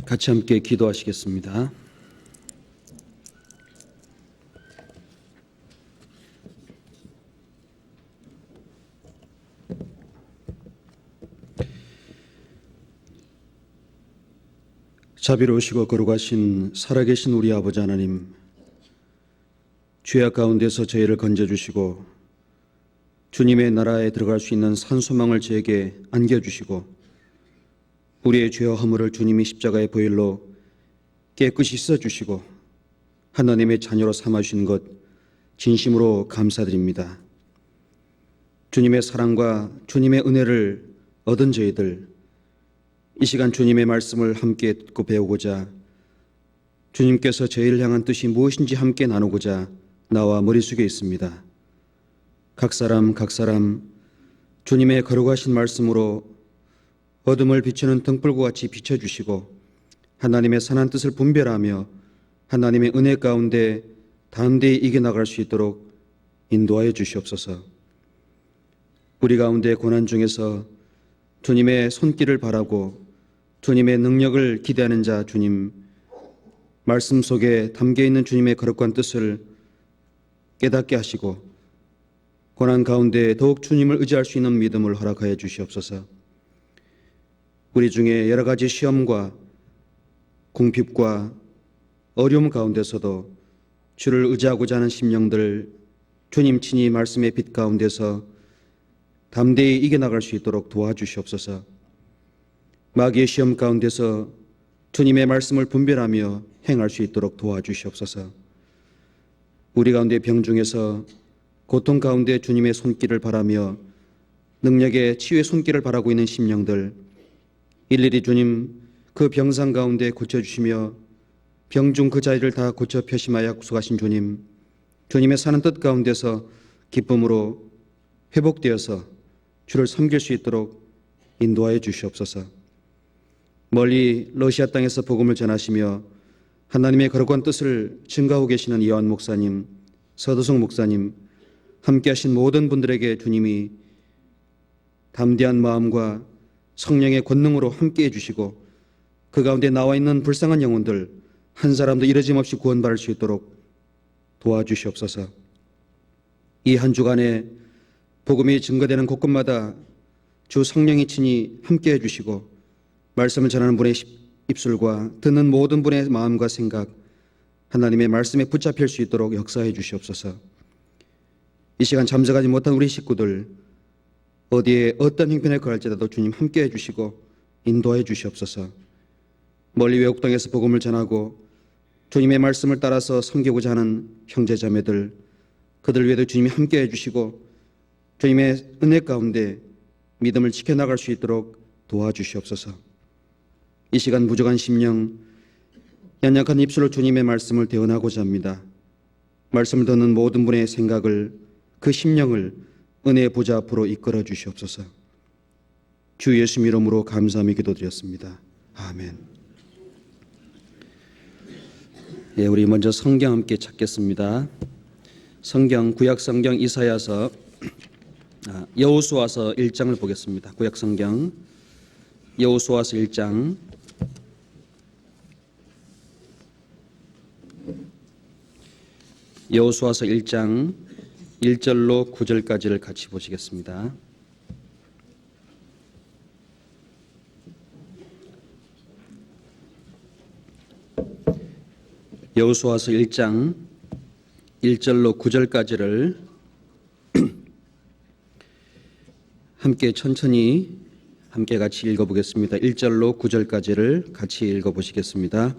같이 함께 기도하시겠습니다. 자비로우시고 거룩하신 살아계신 우리 아버지 하나님, 죄악 가운데서 저희를 건져주시고 주님의 나라에 들어갈 수 있는 산소망을 저에게 안겨주시고 우리의 죄와 허물을 주님이 십자가의 보혈로 깨끗이 씻어주시고 하나님의 자녀로 삼아주신 것 진심으로 감사드립니다. 주님의 사랑과 주님의 은혜를 얻은 저희들, 이 시간 주님의 말씀을 함께 듣고 배우고자, 주님께서 저희를 향한 뜻이 무엇인지 함께 나누고자 나와 머리 숙여 있습니다. 각 사람 주님의 거룩하신 말씀으로 어둠을 비추는 등불과 같이 비춰주시고 하나님의 선한 뜻을 분별하며 하나님의 은혜 가운데 담대히 이겨나갈 수 있도록 인도하여 주시옵소서. 우리 가운데 고난 중에서 주님의 손길을 바라고 주님의 능력을 기대하는 자 주님, 말씀 속에 담겨있는 주님의 거룩한 뜻을 깨닫게 하시고 고난 가운데 더욱 주님을 의지할 수 있는 믿음을 허락하여 주시옵소서. 우리 중에 여러 가지 시험과 궁핍과 어려움 가운데서도 주를 의지하고자 하는 심령들, 주님 친히 말씀의 빛 가운데서 담대히 이겨나갈 수 있도록 도와주시옵소서. 마귀의 시험 가운데서 주님의 말씀을 분별하며 행할 수 있도록 도와주시옵소서. 우리 가운데 병 중에서 고통 가운데 주님의 손길을 바라며 능력의 치유의 손길을 바라고 있는 심령들, 일일이 주님 그 병상 가운데 고쳐주시며 병중 그 자리를 다 고쳐 펴심하여 약속하신 주님, 주님의 사는 뜻 가운데서 기쁨으로 회복되어서 주를 섬길 수 있도록 인도하여 주시옵소서. 멀리 러시아 땅에서 복음을 전하시며 하나님의 거룩한 뜻을 증가하고 계시는 이완 목사님, 서도성 목사님, 함께 하신 모든 분들에게 주님이 담대한 마음과 성령의 권능으로 함께해 주시고 그 가운데 나와 있는 불쌍한 영혼들 한 사람도 이러짐 없이 구원받을 수 있도록 도와주시옵소서. 이 한 주간에 복음이 증거되는 곳곳마다 주 성령이 친히 함께해 주시고 말씀을 전하는 분의 입술과 듣는 모든 분의 마음과 생각, 하나님의 말씀에 붙잡힐 수 있도록 역사해 주시옵소서. 이 시간 잠잠하지 못한 우리 식구들, 어디에 어떤 형편에 거할지라도 주님 함께해 주시고 인도해 주시옵소서. 멀리 외국 땅에서 복음을 전하고 주님의 말씀을 따라서 섬기고자 하는 형제자매들, 그들 위에도 주님이 함께해 주시고 주님의 은혜 가운데 믿음을 지켜나갈 수 있도록 도와주시옵소서. 이 시간 부족한 심령, 연약한 입술로 주님의 말씀을 대언하고자 합니다. 말씀을 듣는 모든 분의 생각을, 그 심령을 은혜의 보좌 앞으로 이끌어 주시옵소서. 주 예수 이름으로 감사하며 기도드렸습니다. 아멘. 예, 우리 먼저 성경 함께 찾겠습니다. 성경, 구약 성경 이사야서, 여호수아서 1장을 보겠습니다. 구약 성경 여호수아서 1장. 여호수아서 1장 1절로 9절까지를 같이 보시겠습니다. 여호수아서 1장 1절로 9절까지를 함께 천천히 함께 같이 읽어보겠습니다. 1절로 9절까지를 같이 읽어보시겠습니다.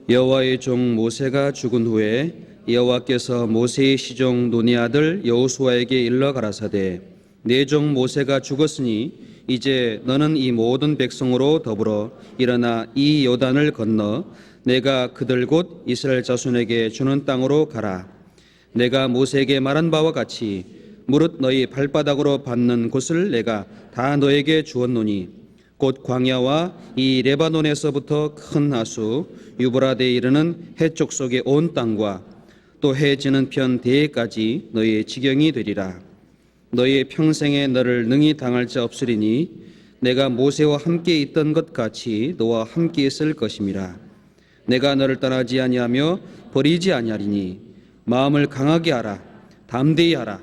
여호와의 종 모세가 죽은 후에 여호와께서 모세의 시종 눈의 아들 여호수아에게 일러 가라사대, 내 종 모세가 죽었으니 이제 너는 이 모든 백성으로 더불어 일어나 이 요단을 건너 내가 그들 곧 이스라엘 자손에게 주는 땅으로 가라. 내가 모세에게 말한 바와 같이 무릇 너희 발바닥으로 밟는 곳을 내가 다 너에게 주었노니 곧 광야와 이 레바논에서부터 큰 하수 유브라데에 이르는 해쪽 속의 온 땅과 또 해 지는 편 대해까지 너희의 지경이 되리라. 너희의 평생에 너를 능히 당할 자 없으리니 내가 모세와 함께 있던 것 같이 너와 함께 있을 것임이라. 내가 너를 떠나지 아니하며 버리지 아니하리니 마음을 강하게 하라. 담대히 하라.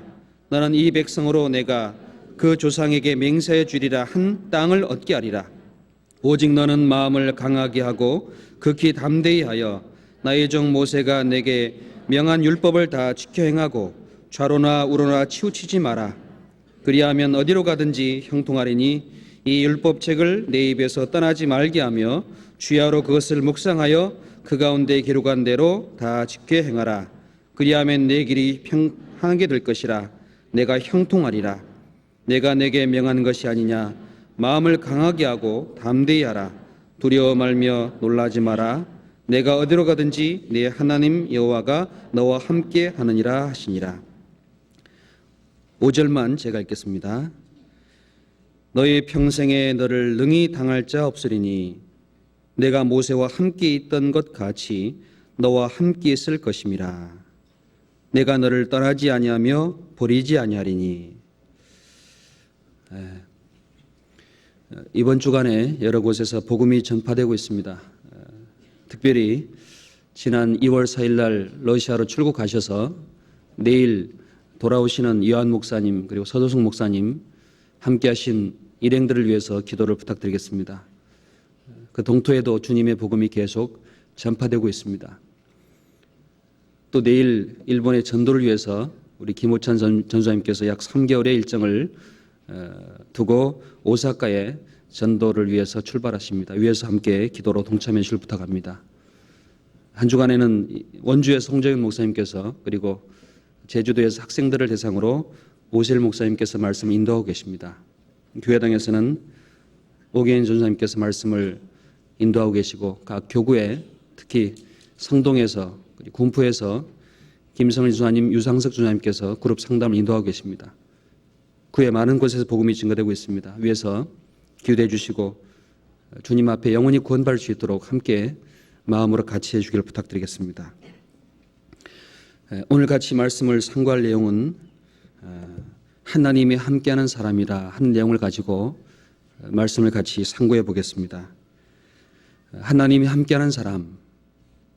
너는 이 백성으로 내가 그 조상에게 맹세해 주리라 한 땅을 얻게 하리라. 오직 너는 마음을 강하게 하고 극히 담대히 하여 나의 종 모세가 내게 명한 율법을 다 지켜 행하고 좌로나 우로나 치우치지 마라. 그리하면 어디로 가든지 형통하리니 이 율법책을 내 입에서 떠나지 말게 하며 주야로 그것을 묵상하여 그 가운데 기록한 대로 다 지켜 행하라. 그리하면 내 길이 평하게 될 것이라. 내가 형통하리라. 내가 내게 명한 것이 아니냐. 마음을 강하게 하고 담대히 하라. 두려워 말며 놀라지 마라. 내가 어디로 가든지 네 하나님 여호와가 너와 함께 하느니라 하시니라. 5절만 제가 읽겠습니다. 너희 평생에 너를 능히 당할 자 없으리니 내가 모세와 함께 있던 것 같이 너와 함께 있을 것임이라. 내가 너를 떠나지 아니하며 버리지 아니하리니. 이번 주간에 여러 곳에서 복음이 전파되고 있습니다. 특별히 지난 2월 4일 날 러시아로 출국하셔서 내일 돌아오시는 요한 목사님 그리고 서도승 목사님 함께 하신 일행들을 위해서 기도를 부탁드리겠습니다. 그 동토에도 주님의 복음이 계속 전파되고 있습니다. 또 내일 일본의 전도를 위해서 우리 김호찬 전수장님께서 약 3개월의 일정을 두고 오사카에 전도를 위해서 출발하십니다. 위에서 함께 기도로 동참해 주실 부탁합니다. 한 주간에는 원주에서 홍정현 목사님께서 그리고 제주도에서 학생들을 대상으로 오세일 목사님께서 말씀을 인도하고 계십니다. 교회당에서는 오계인 전사님께서 말씀을 인도하고 계시고 각 교구에 특히 성동에서 군포에서 김성일 주사님, 유상석 주사님께서 그룹 상담을 인도하고 계십니다. 그 외 많은 곳에서 복음이 증거되고 있습니다. 위에서 기도해 주시고 주님 앞에 영원히 구원받을 수 있도록 함께 마음으로 같이 해주기를 부탁드리겠습니다. 오늘 같이 말씀을 상고할 내용은 하나님이 함께하는 사람이라 하는 내용을 가지고 말씀을 같이 상고해 보겠습니다. 하나님이 함께하는 사람,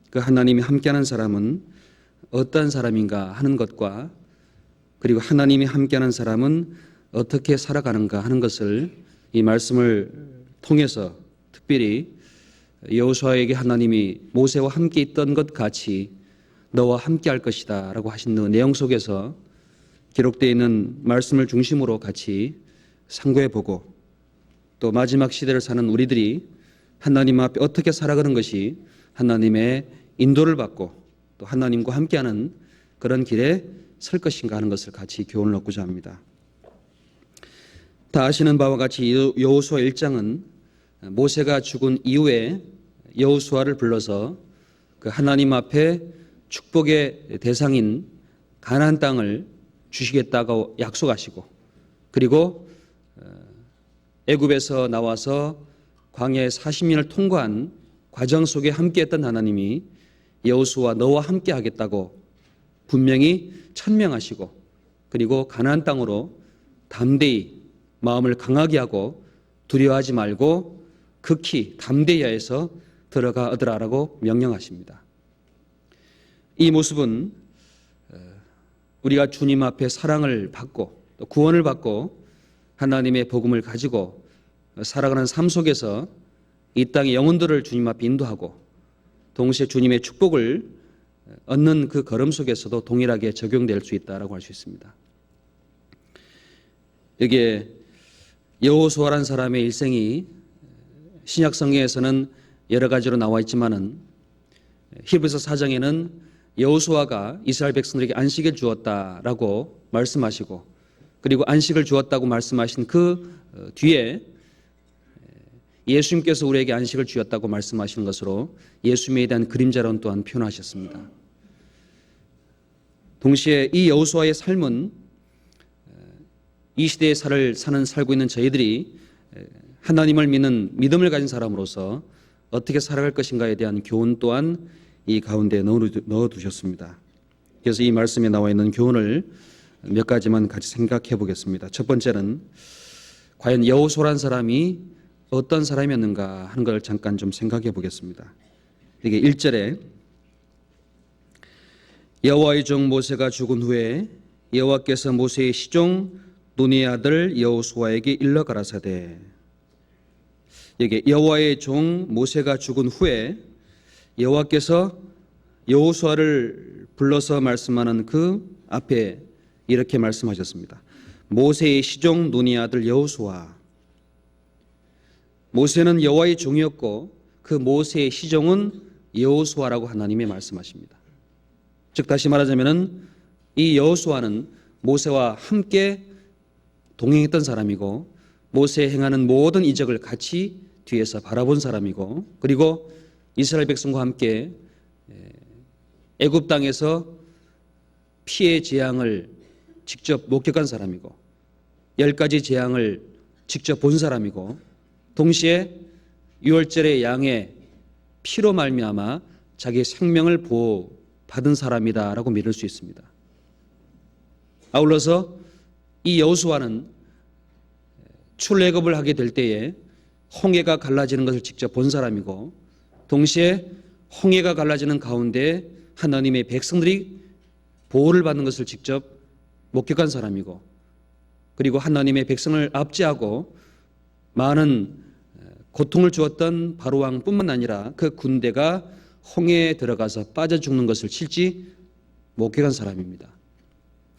그 하나님이 함께하는 사람은 어떤 사람인가 하는 것과 그리고 하나님이 함께하는 사람은 어떻게 살아가는가 하는 것을 이 말씀을 통해서 특별히 여호수아에게 하나님이 모세와 함께 있던 것 같이 너와 함께 할 것이다 라고 하신 그 내용 속에서 기록되어 있는 말씀을 중심으로 같이 상고해 보고 또 마지막 시대를 사는 우리들이 하나님 앞에 어떻게 살아가는 것이 하나님의 인도를 받고 또 하나님과 함께하는 그런 길에 설 것인가 하는 것을 같이 교훈을 얻고자 합니다. 다 아시는 바와 같이 여호수아 1장은 모세가 죽은 이후에 여호수아를 불러서 그 하나님 앞에 축복의 대상인 가나안 땅을 주시겠다고 약속하시고 그리고 애굽에서 나와서 광야의 40년을 통과한 과정 속에 함께했던 하나님이 여호수아 너와 함께 하겠다고 분명히 천명하시고 그리고 가나안 땅으로 담대히 마음을 강하게 하고 두려워하지 말고 극히 담대히 하여서 들어가더라라고 명령하십니다. 이 모습은 우리가 주님 앞에 사랑을 받고 또 구원을 받고 하나님의 복음을 가지고 살아가는 삶 속에서 이 땅의 영혼들을 주님 앞에 인도하고 동시에 주님의 축복을 얻는 그 걸음 속에서도 동일하게 적용될 수 있다라고 할 수 있습니다. 여기에 여호수아라는 사람의 일생이 신약 성경에서는 여러 가지로 나와 있지만은 히브리서 4장에는 여호수아가 이스라엘 백성들에게 안식을 주었다라고 말씀하시고 그리고 안식을 주었다고 말씀하신 그 뒤에 예수님께서 우리에게 안식을 주었다고 말씀하시는 것으로 예수님에 대한 그림자론 또한 표현하셨습니다. 동시에 이 여호수아의 삶은 이 시대의 살고 있는 저희들이 하나님을 믿는 믿음을 가진 사람으로서 어떻게 살아갈 것인가에 대한 교훈 또한 이 가운데 넣어두셨습니다. 그래서 이 말씀에 나와 있는 교훈을 몇 가지만 같이 생각해 보겠습니다. 첫 번째는 과연 여호수아라는 사람이 어떤 사람이었는가 하는 걸 잠깐 좀 생각해 보겠습니다. 이게 1절에 여호와의 종 모세가 죽은 후에 여호와께서 모세의 시종 눈의 아들 여호수아에게 일러 가라사대. 여기 여호와의 종 모세가 죽은 후에 여호와께서 여호수아를 불러서 말씀하는 그 앞에 이렇게 말씀하셨습니다. 모세의 시종 눈의 아들 여호수아. 모세는 여호와의 종이었고 그 모세의 시종은 여호수아라고 하나님이 말씀하십니다. 즉 다시 말하자면은 이 여호수아는 모세와 함께 동행했던 사람이고 모세의 행하는 모든 이적을 같이 뒤에서 바라본 사람이고 그리고 이스라엘 백성과 함께 애굽 땅에서 피해 재앙을 직접 목격한 사람이고 10가지 재앙을 직접 본 사람이고 동시에 유월절의 양의 피로 말미암아 자기의 생명을 보호받은 사람이다라고 믿을 수 있습니다. 아울러서 이 여호수아는 출애굽을 하게 될 때에 홍해가 갈라지는 것을 직접 본 사람이고 동시에 홍해가 갈라지는 가운데 하나님의 백성들이 보호를 받는 것을 직접 목격한 사람이고 그리고 하나님의 백성을 압제하고 많은 고통을 주었던 바로왕뿐만 아니라 그 군대가 홍해에 들어가서 빠져 죽는 것을 실지 목격한 사람입니다.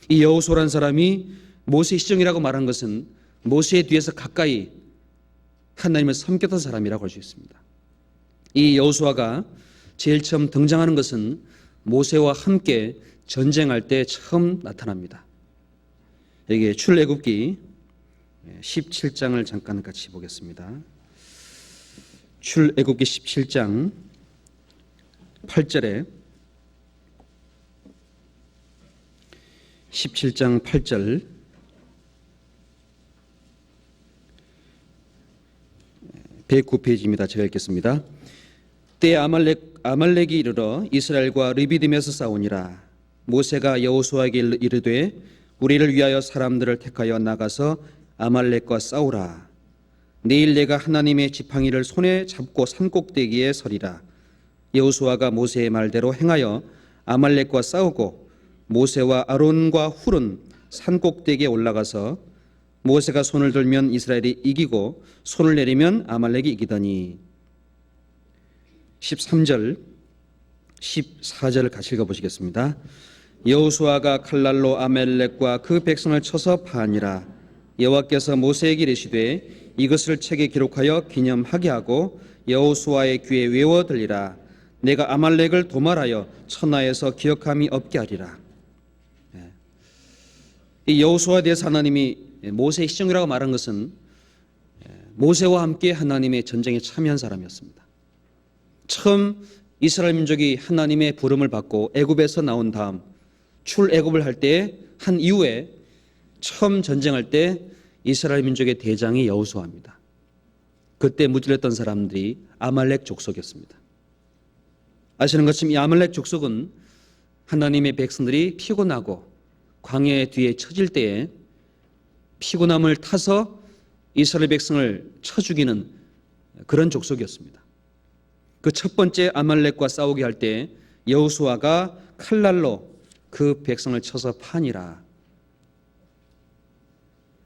이 여호수아라는 사람이 모세의 시종이라고 말한 것은 모세의 뒤에서 가까이 하나님을 섬겼던 사람이라고 할 수 있습니다. 이 여호수아가 제일 처음 등장하는 것은 모세와 함께 전쟁할 때 처음 나타납니다. 여기 출애굽기 17장을 잠깐 같이 보겠습니다. 출애굽기 17장 8절에 17장 8절 109페이지입니다. 제가 읽겠습니다. 때 아말렉이 이르러 이스라엘과 르비딤에서 싸우니라. 모세가 여호수아에게 이르되 우리를 위하여 사람들을 택하여 나가서 아말렉과 싸우라. 내일 내가 하나님의 지팡이를 손에 잡고 산꼭대기에 서리라. 여호수아가 모세의 말대로 행하여 아말렉과 싸우고 모세와 아론과 훌은 산꼭대기에 올라가서 모세가 손을 들면 이스라엘이 이기고 손을 내리면 아말렉이 이기더니 13절 14절을 같이 읽어보시겠습니다. 여호수아가 칼날로 아말렉과 그 백성을 쳐서 파하니라. 여호와께서 모세에게 이르시되 이것을 책에 기록하여 기념하게 하고 여호수아의 귀에 외워 들리라. 내가 아말렉을 도말하여 천하에서 기억함이 없게 하리라. 이 여호수아에 대해서 하나님이 모세의 시종이라고 말한 것은 모세와 함께 하나님의 전쟁에 참여한 사람이었습니다. 처음 이스라엘 민족이 하나님의 부름을 받고 애굽에서 나온 다음 출애굽을 할 때 한 이후에 처음 전쟁할 때 이스라엘 민족의 대장이 여호수아입니다. 그때 무찔렀던 사람들이 아말렉 족속이었습니다. 아시는 것처럼 이 아말렉 족속은 하나님의 백성들이 피곤하고 광야 뒤에 처질 때에 피곤함을 타서 이스라엘 백성을 쳐 죽이는 그런 족속이었습니다. 그 첫 번째 아말렉과 싸우게 할 때 여호수아가 칼날로 그 백성을 쳐서 파니라.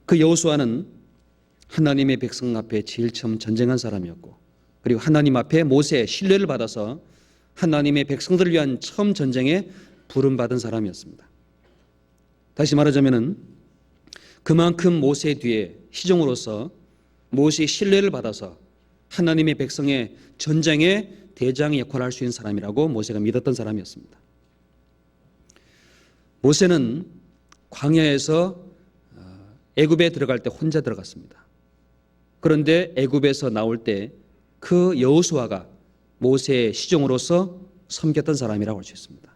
그 여호수아는 하나님의 백성 앞에 제일 처음 전쟁한 사람이었고 그리고 하나님 앞에 모세의 신뢰를 받아서 하나님의 백성들을 위한 처음 전쟁에 부름받은 사람이었습니다. 다시 말하자면은 그만큼 모세 뒤에 시종으로서 모세의 신뢰를 받아서 하나님의 백성의 전쟁의 대장의 역할을 할 수 있는 사람이라고 모세가 믿었던 사람이었습니다. 모세는 광야에서 애굽에 들어갈 때 혼자 들어갔습니다. 그런데 애굽에서 나올 때 그 여호수아가 모세의 시종으로서 섬겼던 사람이라고 할 수 있습니다.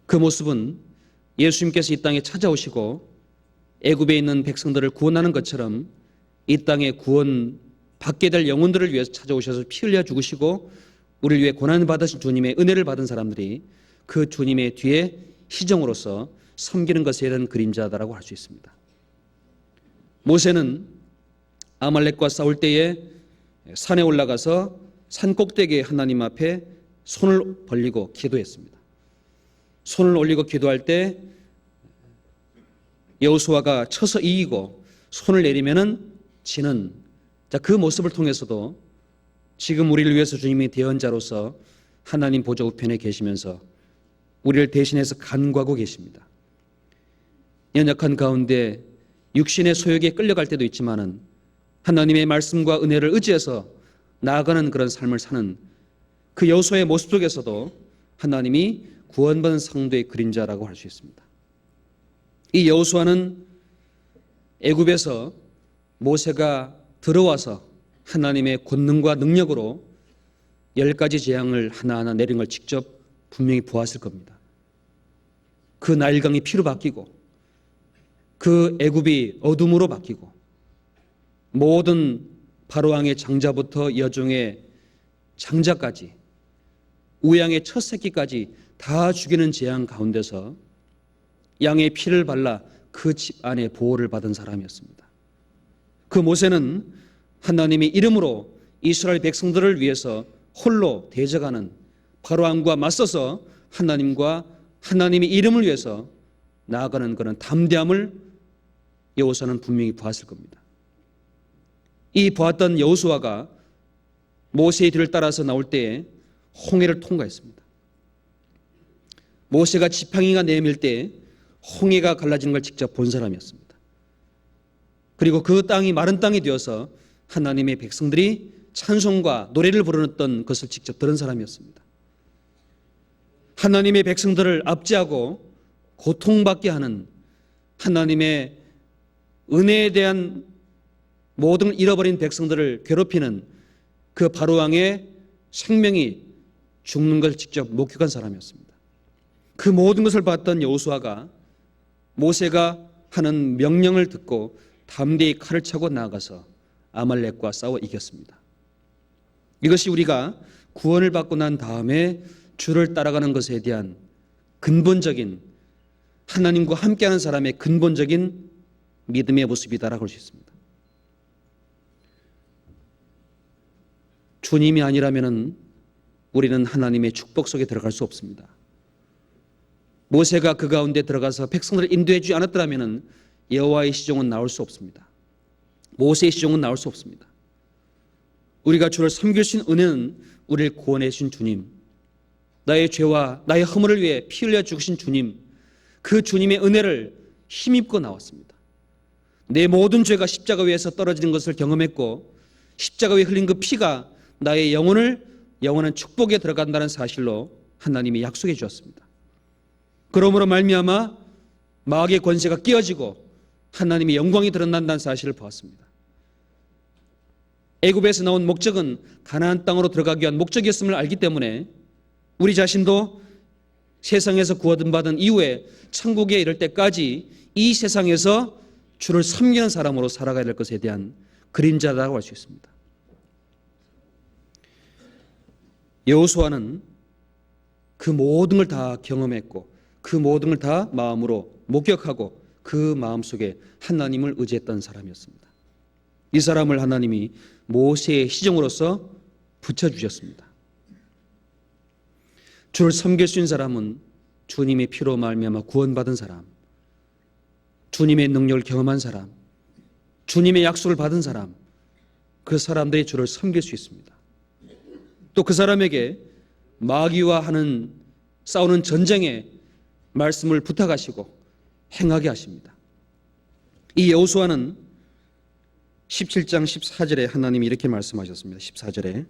그 모습은 예수님께서 이 땅에 찾아오시고 애굽에 있는 백성들을 구원하는 것처럼 이 땅에 구원 받게 될 영혼들을 위해서 찾아오셔서 피 흘려 죽으시고 우리를 위해 고난을 받으신 주님의 은혜를 받은 사람들이 그 주님의 뒤에 시종으로서 섬기는 것에 대한 그림자다라고 할 수 있습니다. 모세는 아말렉과 싸울 때에 산에 올라가서 산 꼭대기에 하나님 앞에 손을 벌리고 기도했습니다. 손을 올리고 기도할 때 여호수아가 쳐서 이기고 손을 내리면은 지는, 그 모습을 통해서도 지금 우리를 위해서 주님이 대언자로서 하나님 보좌 우편에 계시면서 우리를 대신해서 간구하고 계십니다. 연약한 가운데 육신의 소욕에 끌려갈 때도 있지만은 하나님의 말씀과 은혜를 의지해서 나아가는 그런 삶을 사는 그 여호수아의 모습 속에서도 하나님이 구원받은 성도의 그림자라고 할 수 있습니다. 이 여호수아는 애굽에서 모세가 들어와서 하나님의 권능과 능력으로 10가지 재앙을 하나하나 내린 걸 직접 분명히 보았을 겁니다. 그 나일강이 피로 바뀌고 그 애굽이 어둠으로 바뀌고 모든 바로왕의 장자부터 여종의 장자까지 우양의 첫 새끼까지 다 죽이는 재앙 가운데서 양의 피를 발라 그 집 안에 보호를 받은 사람이었습니다. 그 모세는 하나님의 이름으로 이스라엘 백성들을 위해서 홀로 대적하는 바로왕과 맞서서 하나님과 하나님의 이름을 위해서 나아가는 그런 담대함을 여호수아는 분명히 보았을 겁니다. 이 보았던 여호수아가 모세의 뒤를 따라서 나올 때에 홍해를 통과했습니다. 모세가 지팡이가 내밀 때 홍해가 갈라지는 걸 직접 본 사람이었습니다. 그리고 그 땅이 마른 땅이 되어서 하나님의 백성들이 찬송과 노래를 부르던 것을 직접 들은 사람이었습니다. 하나님의 백성들을 압제하고 고통받게 하는 하나님의 은혜에 대한 모든 걸 잃어버린 백성들을 괴롭히는 그 바로왕의 생명이 죽는 것을 직접 목격한 사람이었습니다. 그 모든 것을 봤던 여호수아가 모세가 하는 명령을 듣고 담대히 칼을 차고 나아가서 아말렉과 싸워 이겼습니다. 이것이 우리가 구원을 받고 난 다음에 주를 따라가는 것에 대한 근본적인, 하나님과 함께하는 사람의 근본적인 믿음의 모습이다라고 할 수 있습니다. 주님이 아니라면 우리는 하나님의 축복 속에 들어갈 수 없습니다. 모세가 그 가운데 들어가서 백성들을 인도해 주지 않았더라면 여호와의 시종은 나올 수 없습니다. 모세의 시종은 나올 수 없습니다. 우리가 주를 섬길 수 있는 은혜는 우리를 구원해 주신 주님, 나의 죄와 나의 허물을 위해 피 흘려 죽으신 주님, 그 주님의 은혜를 힘입고 나왔습니다. 내 모든 죄가 십자가 위에서 떨어지는 것을 경험했고 십자가 위에 흘린 그 피가 나의 영원한 축복에 들어간다는 사실로 하나님이 약속해 주었습니다. 그러므로 말미암아 마귀의 권세가 깨어지고 하나님의 영광이 드러난다는 사실을 보았습니다. 애굽에서 나온 목적은 가나안 땅으로 들어가기 위한 목적이었음을 알기 때문에 우리 자신도 세상에서 구원받은 이후에 천국에 이를 때까지 이 세상에서 주를 섬기는 사람으로 살아가야 될 것에 대한 그림자라고 할 수 있습니다. 여호수아는 그 모든 걸 다 경험했고 그 모든 걸 다 마음으로 목격하고 그 마음속에 하나님을 의지했던 사람이었습니다. 이 사람을 하나님이 모세의 시종으로서 붙여주셨습니다. 주를 섬길 수 있는 사람은 주님의 피로 말미암아 구원받은 사람, 주님의 능력을 경험한 사람, 주님의 약속을 받은 사람, 그 사람들이 주를 섬길 수 있습니다. 또 그 사람에게 마귀와 하는 싸우는 전쟁에 말씀을 부탁하시고 행하게 하십니다. 이 여호수아는 17장 14절에 하나님이 이렇게 말씀하셨습니다. 14절에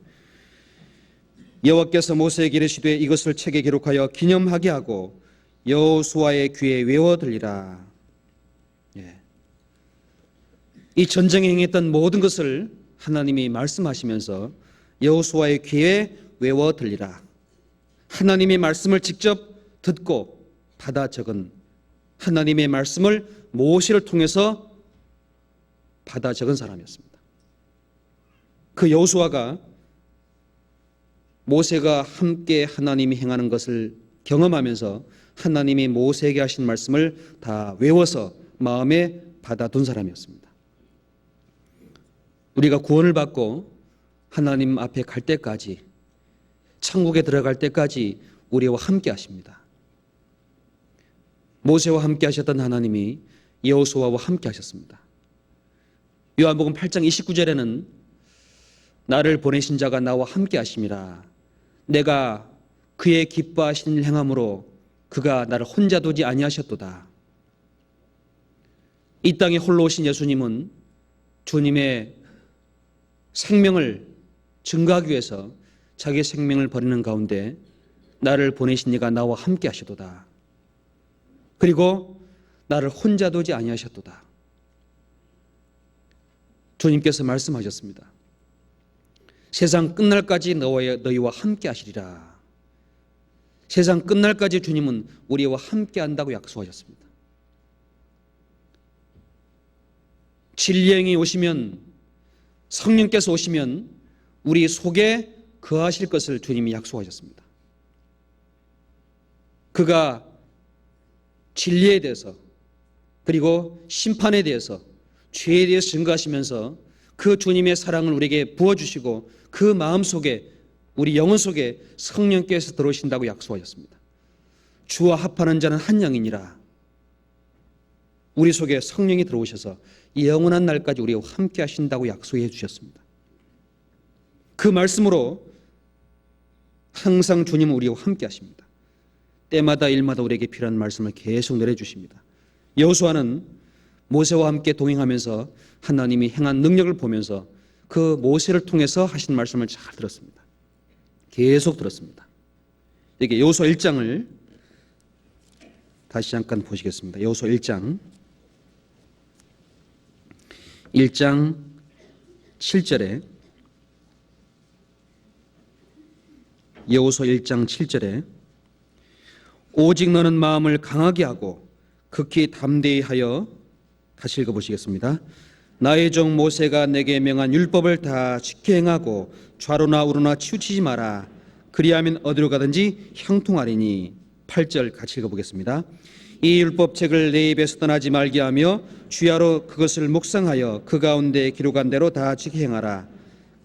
여호와께서 모세에게 이르시되 이것을 책에 기록하여 기념하게 하고 여호수아의 귀에 외워 들리라. 이 전쟁에 행했던 모든 것을 하나님이 말씀하시면서 여호수아의 귀에 외워 들리라. 하나님의 말씀을 직접 듣고 받아 적은, 하나님의 말씀을 모세를 통해서 받아 적은 사람이었습니다. 그 여호수아가 모세가 함께 하나님이 행하는 것을 경험하면서 하나님이 모세에게 하신 말씀을 다 외워서 마음에 받아둔 사람이었습니다. 우리가 구원을 받고 하나님 앞에 갈 때까지, 천국에 들어갈 때까지 우리와 함께 하십니다. 모세와 함께 하셨던 하나님이 여호수아와 함께 하셨습니다. 요한복음 8장 29절에는 나를 보내신 자가 나와 함께 하심이라. 내가 그의 기뻐하시는 일 행함으로 그가 나를 혼자 두지 아니하셨도다. 이 땅에 홀로 오신 예수님은 주님의 생명을 증거하기 위해서 자기 생명을 버리는 가운데 나를 보내신 이가 나와 함께 하시도다. 그리고 나를 혼자 두지 아니하셨도다. 주님께서 말씀하셨습니다. 세상 끝날까지 너희와 함께 하시리라. 세상 끝날까지 주님은 우리와 함께 한다고 약속하셨습니다. 진리의 영이 오시면, 성령께서 오시면 우리 속에 거하실 것을 주님이 약속하셨습니다. 그가 진리에 대해서, 그리고 심판에 대해서, 죄에 대해서 증거하시면서 그 주님의 사랑을 우리에게 부어주시고 그 마음 속에, 우리 영혼 속에 성령께서 들어오신다고 약속하셨습니다. 주와 합하는 자는 한 영이니라. 우리 속에 성령이 들어오셔서 영원한 날까지 우리와 함께 하신다고 약속해 주셨습니다. 그 말씀으로 항상 주님은 우리와 함께 하십니다. 때마다 일마다 우리에게 필요한 말씀을 계속 내려주십니다. 여호수아는 모세와 함께 동행하면서 하나님이 행한 능력을 보면서 그 모세를 통해서 하신 말씀을 잘 들었습니다. 계속 들었습니다. 여기 여호수아 1장을 다시 잠깐 보시겠습니다. 여호수아 1장 7절에, 여호수아 1장 7절에 오직 너는 마음을 강하게 하고 극히 담대히 하여, 다시 읽어보시겠습니다. 나의 종 모세가 내게 명한 율법을 다 지켜 행하고 좌로나 우로나 치우치지 마라. 그리하면 어디로 가든지 형통하리니. 8절 같이 읽어보겠습니다. 이 율법책을 내 입에서 떠나지 말게 하며 주야로 그것을 묵상하여 그 가운데 기록한 대로 다 지켜 행하라.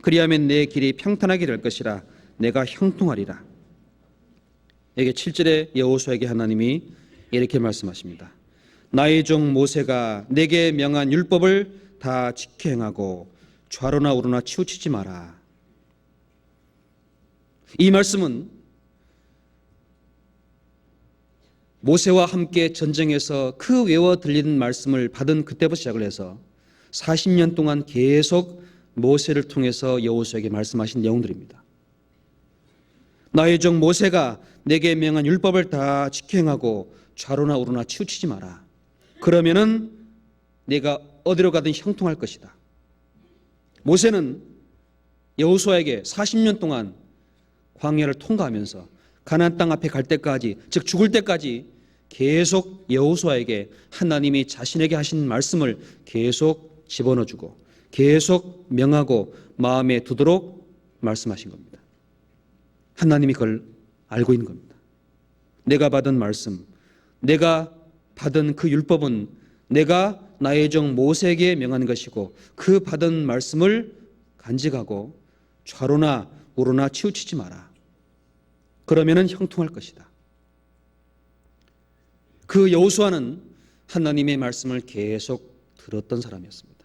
그리하면 내 길이 평탄하게 될 것이라. 내가 형통하리라. 여기 7절에 여호수아에게 하나님이 이렇게 말씀하십니다. 나의 종 모세가 내게 명한 율법을 다 지켜 행하고 좌로나 우로나 치우치지 마라. 이 말씀은 모세와 함께 전쟁에서 그 외워 들리는 말씀을 받은 그때부터 시작을 해서 40년 동안 계속 모세를 통해서 여호수아에게 말씀하신 내용들입니다. 나의 종 모세가 내게 명한 율법을 다 지켜 행하고 좌로나 우로나 치우치지 마라. 그러면은 내가 어디로 가든 형통할 것이다. 모세는 여호수아에게 40년 동안 광야를 통과하면서 가나안 땅 앞에 갈 때까지, 즉 죽을 때까지 계속 여호수아에게 하나님이 자신에게 하신 말씀을 계속 집어넣어주고 계속 명하고 마음에 두도록 말씀하신 겁니다. 하나님이 그걸 알고 있는 겁니다. 내가 받은 말씀, 내가 받은 그 율법은 내가 나의 종 모세에게 명한 것이고 그 받은 말씀을 간직하고 좌로나 우로나 치우치지 마라. 그러면은 형통할 것이다. 그 여호수아는 하나님의 말씀을 계속 들었던 사람이었습니다.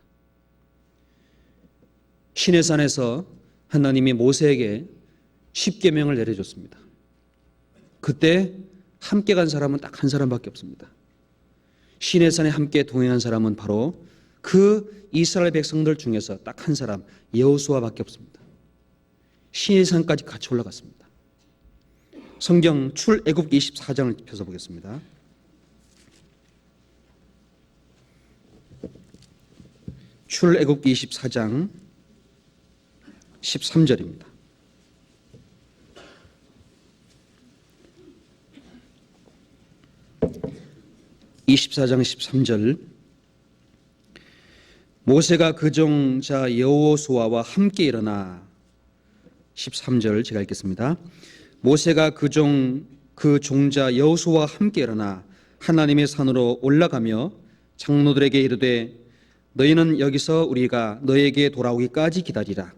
시내산에서 하나님이 모세에게 십계명을 내려줬습니다. 그때 함께 간 사람은 딱 한 사람밖에 없습니다. 시내산에 함께 동행한 사람은 바로 그 이스라엘 백성들 중에서 딱 한 사람, 여호수아밖에 없습니다. 시내산까지 같이 올라갔습니다. 성경 출애굽기 24장을 펴서 보겠습니다. 출애굽기 24장 13절입니다. (24장 13절) 모세가 그 종자 여호수아와 함께 일어나, 13절 제가 읽겠습니다. 모세가 그 종자 여호수아와 함께 일어나 하나님의 산으로 올라가며 장로들에게 이르되 너희는 여기서 우리가 너에게 돌아오기까지 기다리라.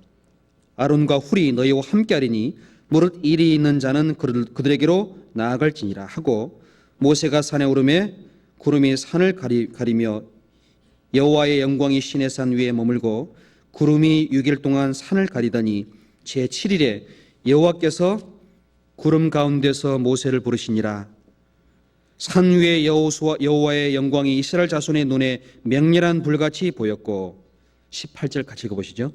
아론과 훌이 너희와 함께하리니 무릇 일이 있는 자는 그들에게로 나아갈지니라 하고, 모세가 산에 오르매 구름이 산을 가리며 여호와의 영광이 시내 산 위에 머물고 구름이 6일 동안 산을 가리더니 제7일에 여호와께서 구름 가운데서 모세를 부르시니라. 산 위에 여호와의 영광이 이스라엘 자손의 눈에 맹렬한 불같이 보였고, 18절 같이 읽어보시죠.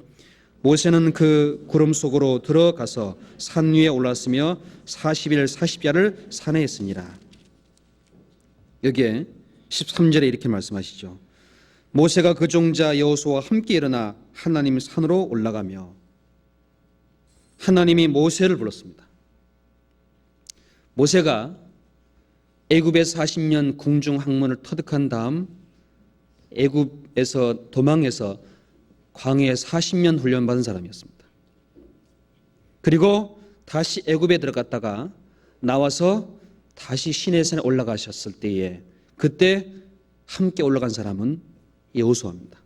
모세는 그 구름 속으로 들어가서 산 위에 올랐으며 40일 40야를 산에 있으니라. 여기에 13절에 이렇게 말씀하시죠. 모세가 그 종자 여호수아와 함께 일어나 하나님 산으로 올라가며, 하나님이 모세를 불렀습니다. 모세가 애굽에서 40년 궁중 학문을 터득한 다음 애굽에서 도망해서 광야에 40년 훈련받은 사람이었습니다. 그리고 다시 애굽에 들어갔다가 나와서 다시 시내산에 올라가셨을 때에 그때 함께 올라간 사람은 여호수아입니다.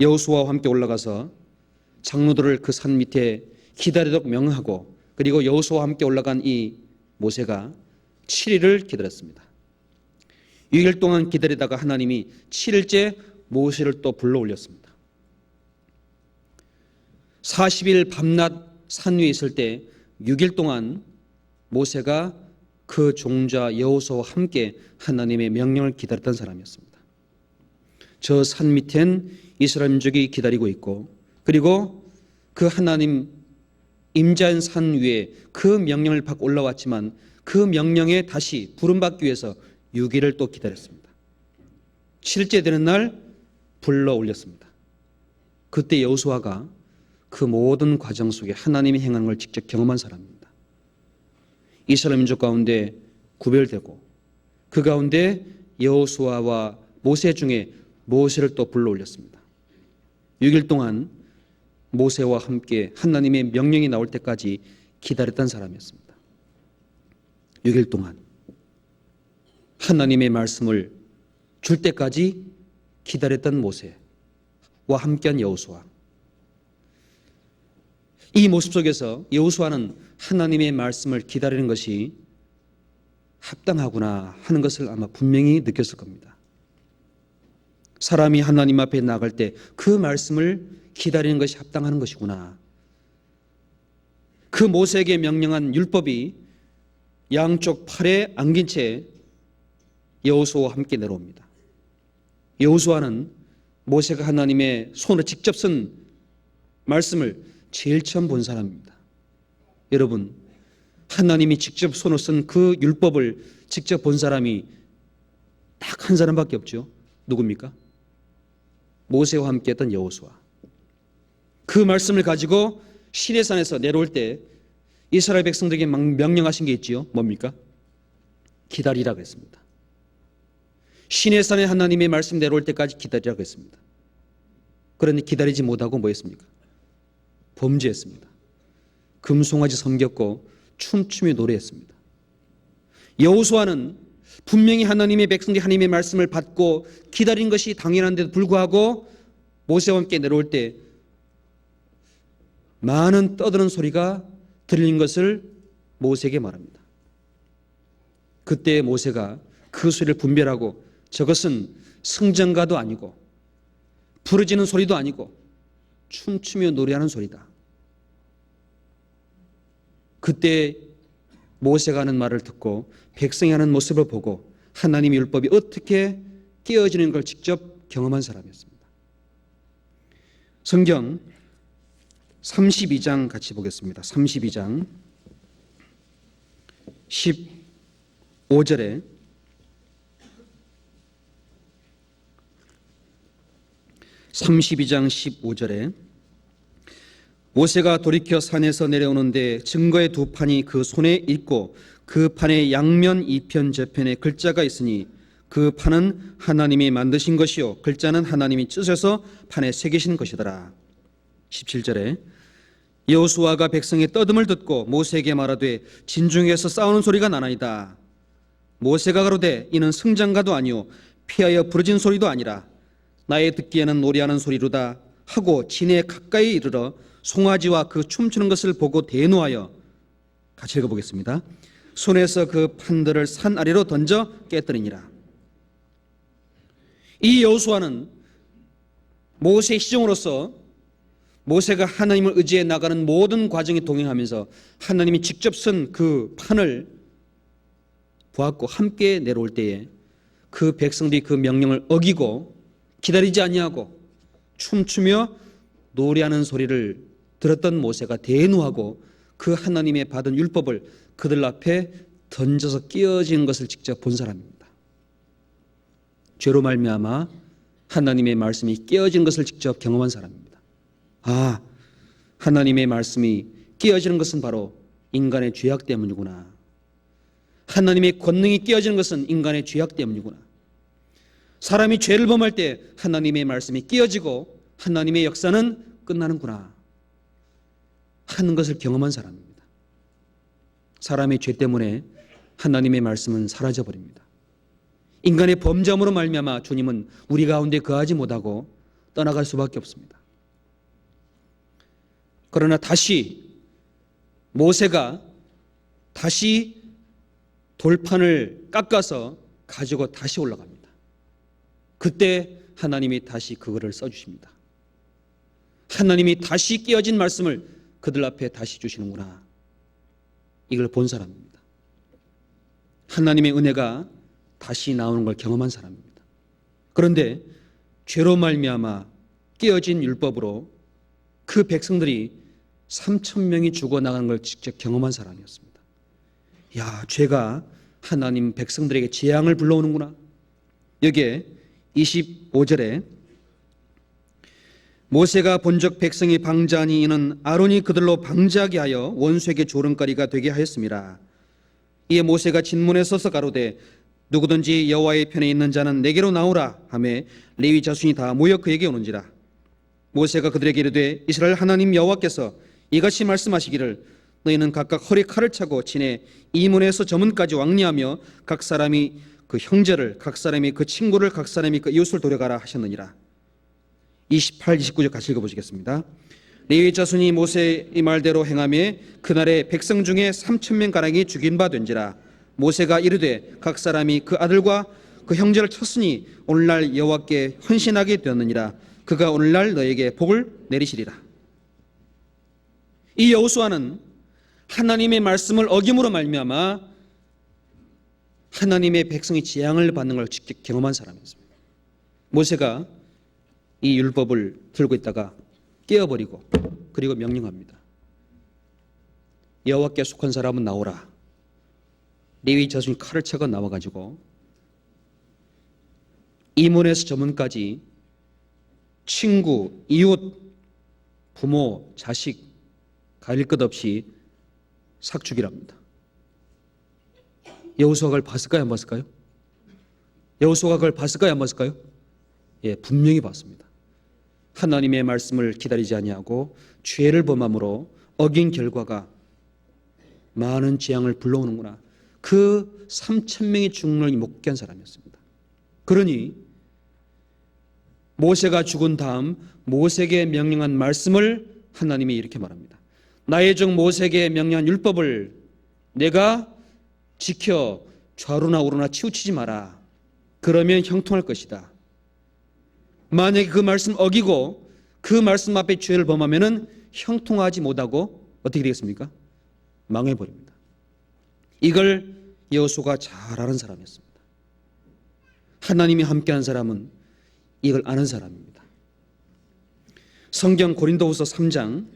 여호수아와 함께 올라가서 장로들을 그 산 밑에 기다리도록 명하고, 그리고 여호수아와 함께 올라간 이 모세가 7일을 기다렸습니다. 6일 동안 기다리다가 하나님이 7일째 모세를 또 불러 올렸습니다. 40일 밤낮 산 위에 있을 때 6일 동안 모세가 그 종자 여호수아와 함께 하나님의 명령을 기다렸던 사람이었습니다. 저 산 밑엔 이스라엘 민족이 기다리고 있고, 그리고 그 하나님 임자한 산 위에 그 명령을 받고 올라왔지만 그 명령에 다시 부름받기 위해서 6일을 또 기다렸습니다. 7일째 되는 날 불러 올렸습니다. 그때 여호수아가 그 모든 과정 속에 하나님이 행하는 걸 직접 경험한 사람입니다. 이스라엘 민족 가운데 구별되고 그 가운데 여호수아와 모세 중에 모세를 또 불러 올렸습니다. 6일 동안 모세와 함께 하나님의 명령이 나올 때까지 기다렸던 사람이었습니다. 6일 동안 하나님의 말씀을 줄 때까지 기다렸던 모세와 함께한 여호수아. 이 모습 속에서 여호수아는 하나님의 말씀을 기다리는 것이 합당하구나 하는 것을 아마 분명히 느꼈을 겁니다. 사람이 하나님 앞에 나갈 때 그 말씀을 기다리는 것이 합당한 것이구나. 그 모세에게 명령한 율법이 양쪽 팔에 안긴 채 여호수아와 함께 내려옵니다. 여호수아는 모세가 하나님의 손으로 직접 쓴 말씀을 제일 처음 본 사람입니다. 여러분, 하나님이 직접 손으로 쓴 그 율법을 직접 본 사람이 딱 한 사람밖에 없죠. 누굽니까? 모세와 함께 했던 여호수아. 그 말씀을 가지고 시내산에서 내려올 때 이스라엘 백성들에게 명령하신 게 있지요. 뭡니까? 기다리라고 했습니다. 시내산에 하나님의 말씀 내려올 때까지 기다리라고 했습니다. 그런데 기다리지 못하고 뭐 했습니까? 범죄했습니다. 금송아지 섬겼고 춤추며 노래했습니다. 여호수아는 분명히 하나님의 백성들이 하나님의 말씀을 받고 기다린 것이 당연한데도 불구하고 모세와 함께 내려올 때 많은 떠드는 소리가 들린 것을 모세에게 말합니다. 그때 모세가 그 소리를 분별하고 저것은 승전가도 아니고 부르짖는 소리도 아니고 춤추며 노래하는 소리다. 그때 모세가 하는 말을 듣고 백성이 하는 모습을 보고 하나님의 율법이 어떻게 깨어지는 걸 직접 경험한 사람이었습니다. 성경 32장 같이 보겠습니다. 32장 15절에 모세가 돌이켜 산에서 내려오는데 증거의 두 판이 그 손에 있고 그 판의 양면 이편 저편에 글자가 있으니 그 판은 하나님이 만드신 것이요 글자는 하나님이 찢어서 판에 새기신 것이더라. 17절에 여호수아가 백성의 떠듦을 듣고 모세에게 말하되 진중에서 싸우는 소리가 나나이다. 모세가 가로되 이는 승장가도 아니요 피하여 부르짖는 소리도 아니라 나의 듣기에는 노래하는 소리로다 하고 진에 가까이 이르러 송아지와 그 춤추는 것을 보고 대노하여, 같이 읽어보겠습니다. 손에서 그 판들을 산 아래로 던져 깨뜨리니라. 이 여호수아는 모세의 시종으로서 모세가 하나님을 의지해 나가는 모든 과정에 동행하면서 하나님이 직접 쓴 그 판을 보았고 함께 내려올 때에 그 백성들이 그 명령을 어기고 기다리지 아니하고 춤추며 노래하는 소리를 들었던 모세가 대노하고 그 하나님의 받은 율법을 그들 앞에 던져서 끼어진 것을 직접 본 사람입니다. 죄로 말미암아 하나님의 말씀이 끼어진 것을 직접 경험한 사람입니다. 아, 하나님의 말씀이 끼어지는 것은 바로 인간의 죄악 때문이구나. 하나님의 권능이 끼어지는 것은 인간의 죄악 때문이구나. 사람이 죄를 범할 때 하나님의 말씀이 끼어지고 하나님의 역사는 끝나는구나 하는 것을 경험한 사람입니다. 사람의 죄 때문에 하나님의 말씀은 사라져버립니다. 인간의 범죄함으로 말미암아 주님은 우리 가운데 거하지 못하고 떠나갈 수밖에 없습니다. 그러나 다시 모세가 다시 돌판을 깎아서 가지고 다시 올라갑니다. 그때 하나님이 다시 그거를 써주십니다. 하나님이 다시 끼어진 말씀을 그들 앞에 다시 주시는구나. 이걸 본 사람입니다. 하나님의 은혜가 다시 나오는 걸 경험한 사람입니다. 그런데 죄로 말미암아 끼어진 율법으로 그 백성들이 3,000명이 죽어나가는 걸 직접 경험한 사람이었습니다. 야, 죄가 하나님 백성들에게 재앙을 불러오는구나. 여기에 25절에 모세가 본적 백성이 방자하니 이는 아론이 그들로 방자하게 하여 원수에게 조롱거리가 되게 하였습니다. 이에 모세가 진문에 서서 가로되 누구든지 여호와의 편에 있는 자는 내게로 나오라 하매 레위 자손이 다 모여 그에게 오는지라. 모세가 그들에게 이르되 이스라엘 하나님 여호와께서 이같이 말씀하시기를 너희는 각각 허리 칼을 차고 진에 이문에서 저문까지 왕래하며 각 사람이 그 형제를, 각 사람이 그 친구를, 각 사람이 그 이웃을 도려가라 하셨느니라. 28, 29절 같이 읽어보시겠습니다. 레위 자손이 모세의 말대로 행하며 그날에 백성 중에 3,000명 가량이 죽인 바 된지라. 모세가 이르되 각 사람이 그 아들과 그 형제를 쳤으니 오늘날 여호와께 헌신하게 되었느니라. 그가 오늘날 너에게 복을 내리시리라. 이 여호수아는 하나님의 말씀을 어김으로 말미암아 하나님의 백성이 재앙을 받는 걸 직접 경험한 사람이었습니다. 모세가 이 율법을 들고 있다가 깨어버리고 그리고 명령합니다. 여호와께 속한 사람은 나오라. 레위 자손이 칼을 차고 나와가지고 이문에서 저문까지 친구, 이웃, 부모, 자식 가릴 것 없이 삭 죽이랍니다. 여호수아가 그걸 봤을까요? 안 봤을까요? 여호수아가 그걸 봤을까요? 안 봤을까요? 예, 분명히 봤습니다. 하나님의 말씀을 기다리지 아니하고 죄를 범함으로 어긴 결과가 많은 재앙을 불러오는구나. 그 3,000명이 죽는 걸 목격한 사람이었습니다. 그러니 모세가 죽은 다음 모세에게 명령한 말씀을 하나님이 이렇게 말합니다. 나의 종 모세에게 명령한 율법을 내가 지켜 좌로나 우로나 치우치지 마라. 그러면 형통할 것이다. 만약에 그 말씀 어기고 그 말씀 앞에 죄를 범하면은 형통하지 못하고 어떻게 되겠습니까? 망해버립니다. 이걸 여호수아가 잘 아는 사람이었습니다. 하나님이 함께한 사람은 이걸 아는 사람입니다. 성경 고린도후서 3장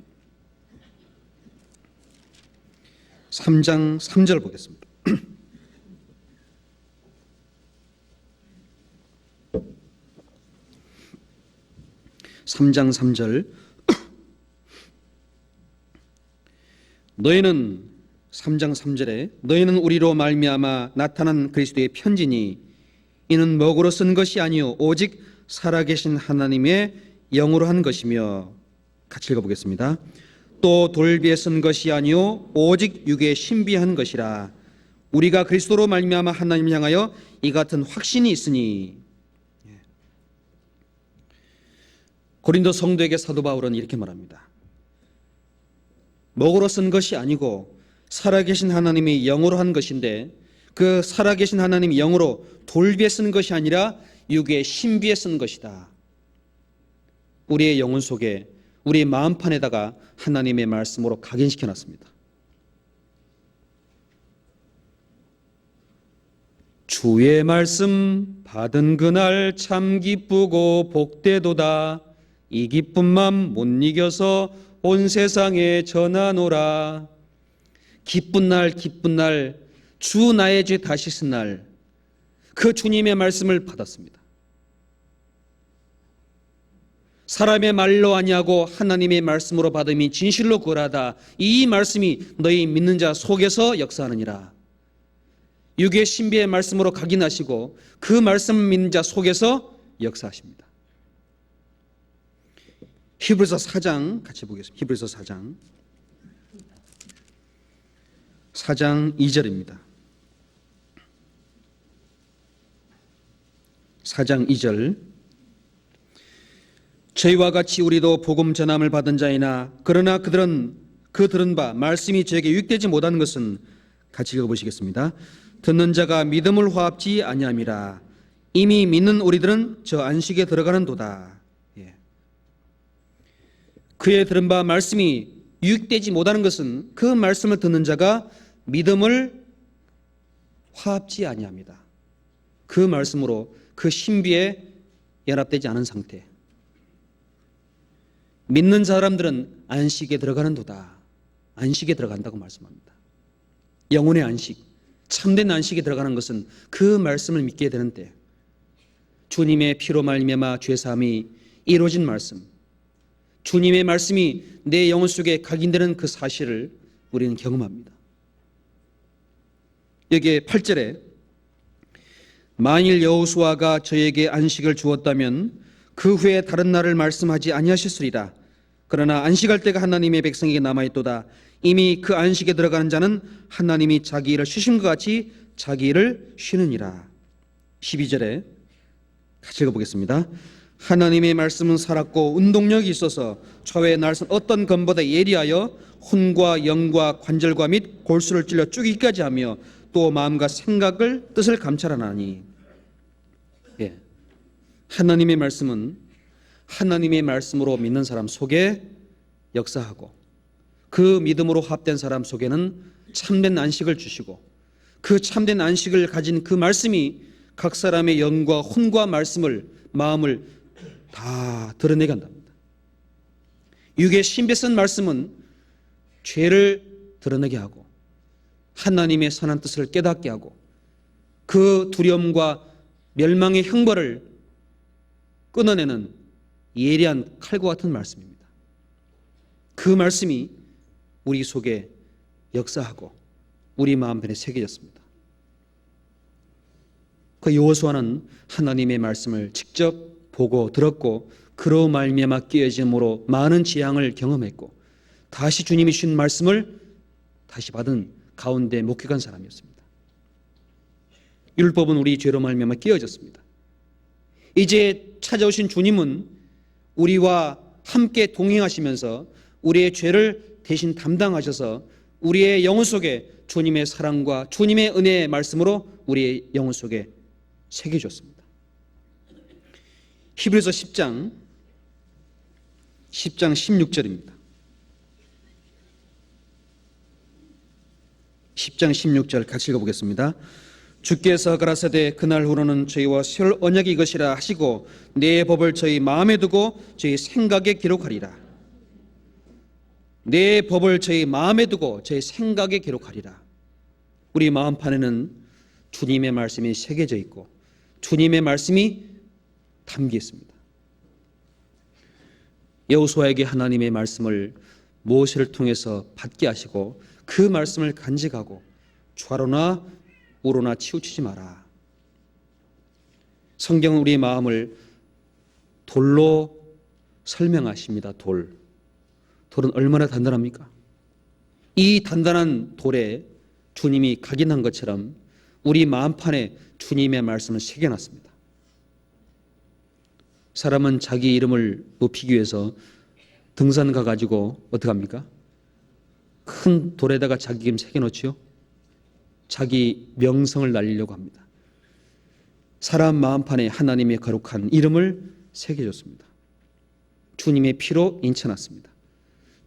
3절 보겠습니다. (3장 3절) 너희는 3장 3절에 너희는 우리로 말미암아 나타난 그리스도의 편지니 이는 먹으로 쓴 것이 아니요 오직 살아계신 하나님의 영으로 한 것이며, 같이 읽어보겠습니다. 또 돌비에 쓴 것이 아니요 오직 육에 신비한 것이라. 우리가 그리스도로 말미암아 하나님을 향하여 이 같은 확신이 있으니. 고린도 성도에게 사도 바울은 이렇게 말합니다. 목으로 쓴 것이 아니고 살아계신 하나님이 영으로 한 것인데, 그 살아계신 하나님이 영으로 돌비에 쓴 것이 아니라 육의 신비에 쓴 것이다. 우리의 영혼 속에, 우리의 마음판에다가 하나님의 말씀으로 각인시켜 놨습니다. 주의 말씀 받은 그날 참 기쁘고 복되도다. 이 기쁜 맘 못 이겨서 온 세상에 전하노라. 기쁜 날, 기쁜 날, 주 나의 죄 다시 쓴 날, 그 주님의 말씀을 받았습니다. 사람의 말로 아니하고 하나님의 말씀으로 받음이 진실로 구하다. 이 말씀이 너희 믿는 자 속에서 역사하느니라. 육의 신비의 말씀으로 각인하시고 그 말씀 믿는 자 속에서 역사하십니다. 히브리서 4장 같이 보겠습니다. 히브리서 4장 2절입니다. 4장 2절. 저희와 같이 우리도 복음 전함을 받은 자이나 그러나 그들은 들은 바 말씀이 저에게 유익되지 못한 것은, 같이 읽어보시겠습니다. 듣는 자가 믿음을 화합지 아니함이라. 이미 믿는 우리들은 저 안식에 들어가는도다. 그의 들은 바 말씀이 유익되지 못하는 것은 그 말씀을 듣는 자가 믿음을 화합지 아니합니다. 그 말씀으로 그 신비에 연합되지 않은 상태. 믿는 사람들은 안식에 들어가는도다. 안식에 들어간다고 말씀합니다. 영혼의 안식, 참된 안식에 들어가는 것은 그 말씀을 믿게 되는 때, 주님의 피로 말미암아 죄사함이 이루어진 말씀, 주님의 말씀이 내 영혼 속에 각인되는 그 사실을 우리는 경험합니다. 여기에 8절에 만일 여호수아가 저에게 안식을 주었다면 그 후에 다른 날을 말씀하지 아니하셨으리라. 그러나 안식할 때가 하나님의 백성에게 남아있도다. 이미 그 안식에 들어가는 자는 하나님이 자기 일을 쉬신 것 같이 자기 일을 쉬느니라. 12절에 같이 읽어보겠습니다. 하나님의 말씀은 살았고 운동력이 있어서 좌우에 날선 어떤 검보다 예리하여 혼과 영과 관절과 및 골수를 찔러 쪼개기까지 하며 또 마음과 생각을 뜻을 감찰하나니. 하나님의 말씀은 하나님의 말씀으로 믿는 사람 속에 역사하고 그 믿음으로 합된 사람 속에는 참된 안식을 주시고 그 참된 안식을 가진 그 말씀이 각 사람의 영과 혼과 말씀을, 마음을 다 드러내게 한답니다. 육의 신비 쓴 말씀은 죄를 드러내게 하고 하나님의 선한 뜻을 깨닫게 하고 그 두려움과 멸망의 형벌을 끊어내는 예리한 칼과 같은 말씀입니다. 그 말씀이 우리 속에 역사하고 우리 마음편에 새겨졌습니다. 그 여호수아는 하나님의 말씀을 직접 보고 들었고 그로 말미암아 깨어짐으로 많은 재앙을 경험했고 다시 주님이 주신 말씀을 다시 받은 가운데 목격한 사람이었습니다. 율법은 우리 죄로 말미암아 깨어졌습니다. 이제 찾아오신 주님은 우리와 함께 동행하시면서 우리의 죄를 대신 담당하셔서 우리의 영혼 속에 주님의 사랑과 주님의 은혜의 말씀으로 우리의 영혼 속에 새겨줬습니다. 히브리서 10장 16절입니다. 10장 16절 같이 읽어보겠습니다. 주께서 가라사대 그날 후로는 저희와 설 언약이 이것이라 하시고 내 법을 저희 마음에 두고 저희 생각에 기록하리라. 내 법을 저희 마음에 두고 저희 생각에 기록하리라. 우리 마음판에는 주님의 말씀이 새겨져 있고 주님의 말씀이 담겨 있습니다. 여호수아에게 하나님의 말씀을 모세를 통해서 받게 하시고 그 말씀을 간직하고 좌로나 우로나 치우치지 마라. 성경은 우리의 마음을 돌로 설명하십니다. 돌은 얼마나 단단합니까? 이 단단한 돌에 주님이 각인한 것처럼 우리 마음판에 주님의 말씀을 새겨놨습니다. 사람은 자기 이름을 높이기 위해서 등산 가가지고 어떻게 합니까? 큰 돌에다가 자기 이름 새겨놓지요. 자기 명성을 날리려고 합니다. 사람 마음판에 하나님의 거룩한 이름을 새겨줬습니다. 주님의 피로 인쳐놨습니다.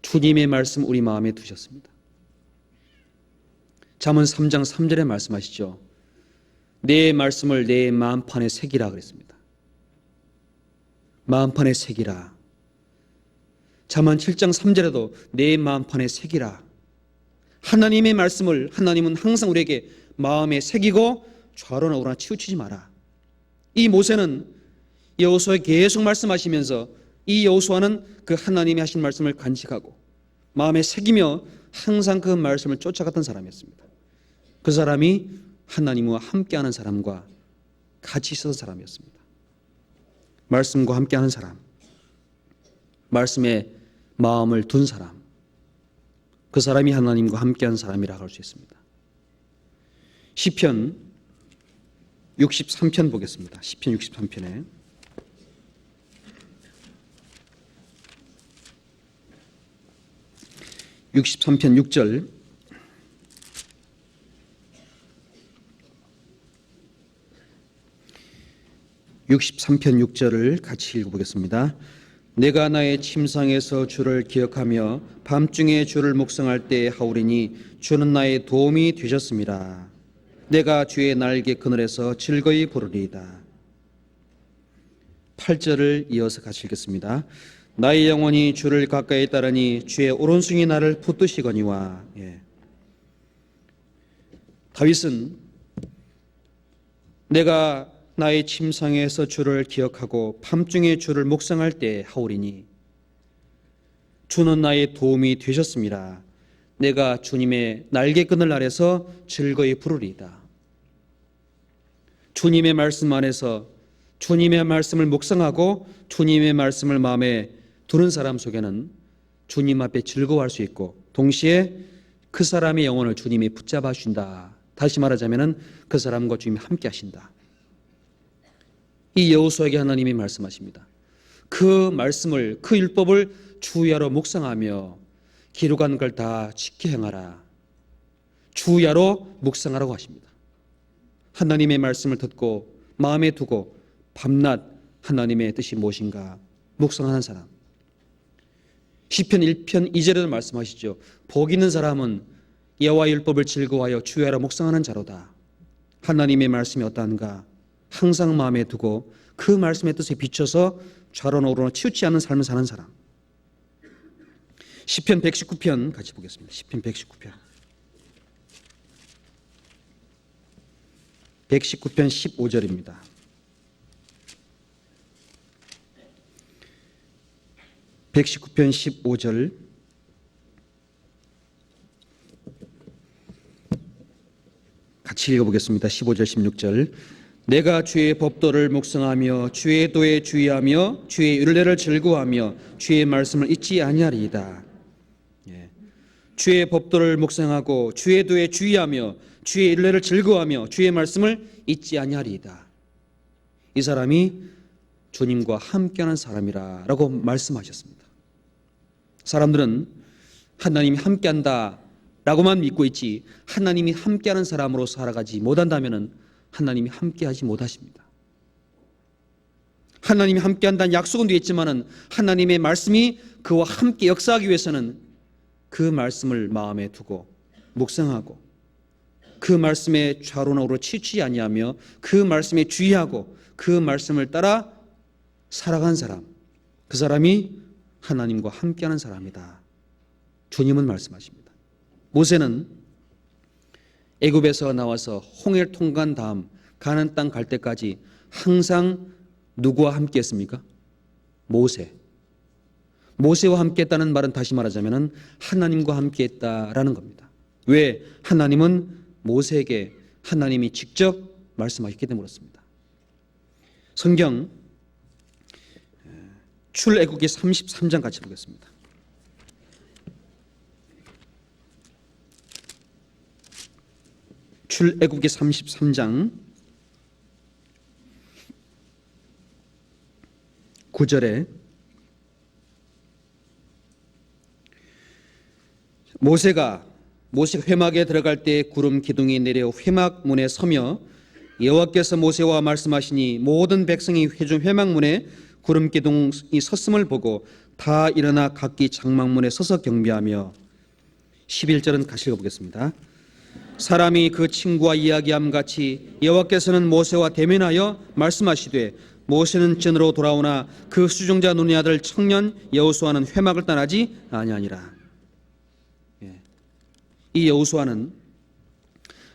주님의 말씀 우리 마음에 두셨습니다. 잠언 3장 3절에 말씀하시죠. 내 말씀을 내 마음판에 새기라 그랬습니다. 마음판에 새기라. 잠언 7장 3절에도 내 마음판에 새기라. 하나님의 말씀을 하나님은 항상 우리에게 마음에 새기고 좌로나 우로나 치우치지 마라. 이 모세는 여호수아에 계속 말씀하시면서 이 여호수아는 그 하나님이 하신 말씀을 간직하고 마음에 새기며 항상 그 말씀을 쫓아갔던 사람이었습니다. 그 사람이 하나님과 함께하는 사람과 같이 있었던 사람이었습니다. 말씀과 함께하는 사람, 말씀에 마음을 둔 사람, 그 사람이 하나님과 함께하는 사람이라고 할 수 있습니다. 시편 63편 보겠습니다. 시편 63편에 63편 6절 (63편 6절을) 같이 읽어보겠습니다. 내가 나의 침상에서 주를 기억하며 밤중에 주를 묵상할 때 하오리니 주는 나의 도움이 되셨습니다. 내가 주의 날개 그늘에서 즐거이 부르리이다. 8절을 이어서 같이 읽겠습니다. 나의 영혼이 주를 가까이 따르니 주의 오른손이 나를 붙드시거니와. 다윗은 내가 나의 침상에서 주를 기억하고 밤중에 주를 묵상할 때 하오리니 주는 나의 도움이 되셨습니다. 내가 주님의 날개끈을 아래서 즐거이 부르리이다. 주님의 말씀 안에서 주님의 말씀을 묵상하고 주님의 말씀을 마음에 두는 사람 속에는 주님 앞에 즐거워할 수 있고 동시에 그 사람의 영혼을 주님이 붙잡아 주신다. 다시 말하자면 그 사람과 주님이 함께 하신다. 이 여호수아에게 하나님이 말씀하십니다. 그 말씀을, 그 율법을 주야로 묵상하며 기록한 걸 다 지켜 행하라. 주야로 묵상하라고 하십니다. 하나님의 말씀을 듣고 마음에 두고 밤낮 하나님의 뜻이 무엇인가 묵상하는 사람. 시편 1편 2절에도 말씀하시죠. 복 있는 사람은 여호와의 율법을 즐거워하여 주야로 묵상하는 자로다. 하나님의 말씀이 어떠한가 항상 마음에 두고 그 말씀의 뜻에 비춰서 좌로나 우로나 치우치 않는 삶을 사는 사람. 시편 119편 같이 보겠습니다. 시편 119편 15절입니다. (119편) 15절 같이 읽어보겠습니다. 15절 16절 내가 주의 법도를 묵상하며 주의 도에 주의하며 주의 율례를 즐거워하며 주의 말씀을 잊지 아니하리이다. 주의 법도를 묵상하고 주의 도에 주의하며 주의 율례를 즐거워하며 주의 말씀을 잊지 아니하리이다. 이 사람이 주님과 함께하는 사람이라고 말씀하셨습니다. 사람들은 하나님이 함께한다 라고만 믿고 있지 하나님이 함께하는 사람으로 살아가지 못한다면 하나님이 함께하지 못하십니다. 하나님이 함께한다는 약속은 되어 있지만 하나님의 말씀이 그와 함께 역사하기 위해서는 그 말씀을 마음에 두고 묵상하고 그 말씀에 좌로나 우로나 치우치지 아니하며 그 말씀에 주의하고 그 말씀을 따라 살아간 사람, 그 사람이 하나님과 함께하는 사람이다. 주님은 말씀하십니다. 모세는 애굽에서 나와서 홍해를 통과한 다음 가나안 땅 갈 때까지 항상 누구와 함께했습니까? 모세와 함께했다는 말은 다시 말하자면 하나님과 함께했다라는 겁니다. 왜? 하나님은 모세에게 하나님이 직접 말씀하셨기 때문에 그렇습니다. 성경 출애굽기 33장 같이 보겠습니다. 출애굽기 33장 9절에 모세가 회막에 들어갈 때 구름 기둥이 내려 회막 문에 서며 여호와께서 모세와 말씀하시니 모든 백성이 회막 문에 구름 기둥이 섰음을 보고 다 일어나 각기 장막문에 서서 경배하며 11절은 같이 읽어보겠습니다. 사람이 그 친구와 이야기함 같이 여호와께서는 모세와 대면하여 말씀하시되 모세는 전으로 돌아오나 그 수종자 눈의 아들 청년 여호수아는 회막을 떠나지 아니하니라. 이 여호수아는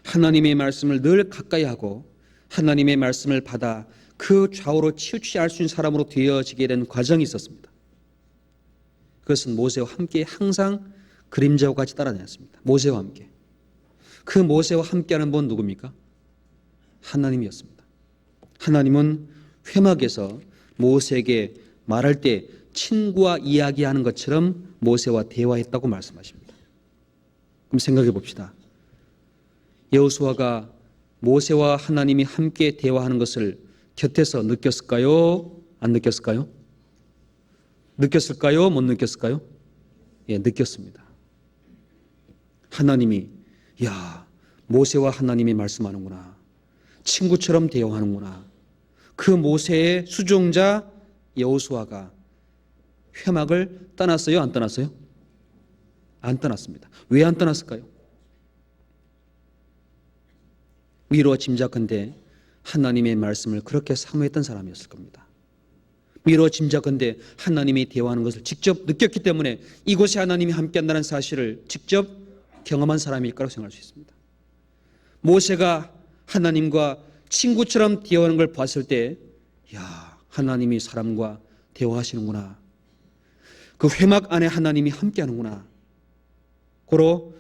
하나님의 말씀을 늘 가까이 하고 하나님의 말씀을 받아 그 좌우로 치우치지 않을 수 있는 사람으로 되어지게 된 과정이 있었습니다. 그것은 모세와 함께 항상 그림자와 같이 따라다녔습니다. 모세와 함께. 그 모세와 함께하는 분 누굽니까? 하나님이었습니다. 하나님은 회막에서 모세에게 말할 때 친구와 이야기하는 것처럼 모세와 대화했다고 말씀하십니다. 그럼 생각해 봅시다. 여호수아가 모세와 하나님이 함께 대화하는 것을 곁에서 느꼈을까요? 안 느꼈을까요? 느꼈을까요? 못 느꼈을까요? 예, 느꼈습니다. 하나님이 모세와 하나님이 말씀하는구나. 친구처럼 대화하는구나. 그 모세의 수종자 여호수아가 회막을 떠났어요? 안 떠났어요? 안 떠났습니다. 왜 안 떠났을까요? 미루어 짐작컨대 하나님의 말씀을 그렇게 사모했던 사람이었을 겁니다. 미루어 짐작컨대 하나님이 대화하는 것을 직접 느꼈기 때문에 이곳에 하나님이 함께한다는 사실을 직접 경험한 사람일 거라고 생각할 수 있습니다. 모세가 하나님과 친구처럼 대화하는 걸 봤을 때 하나님이 사람과 대화하시는구나. 그 회막 안에 하나님이 함께하는구나. 고로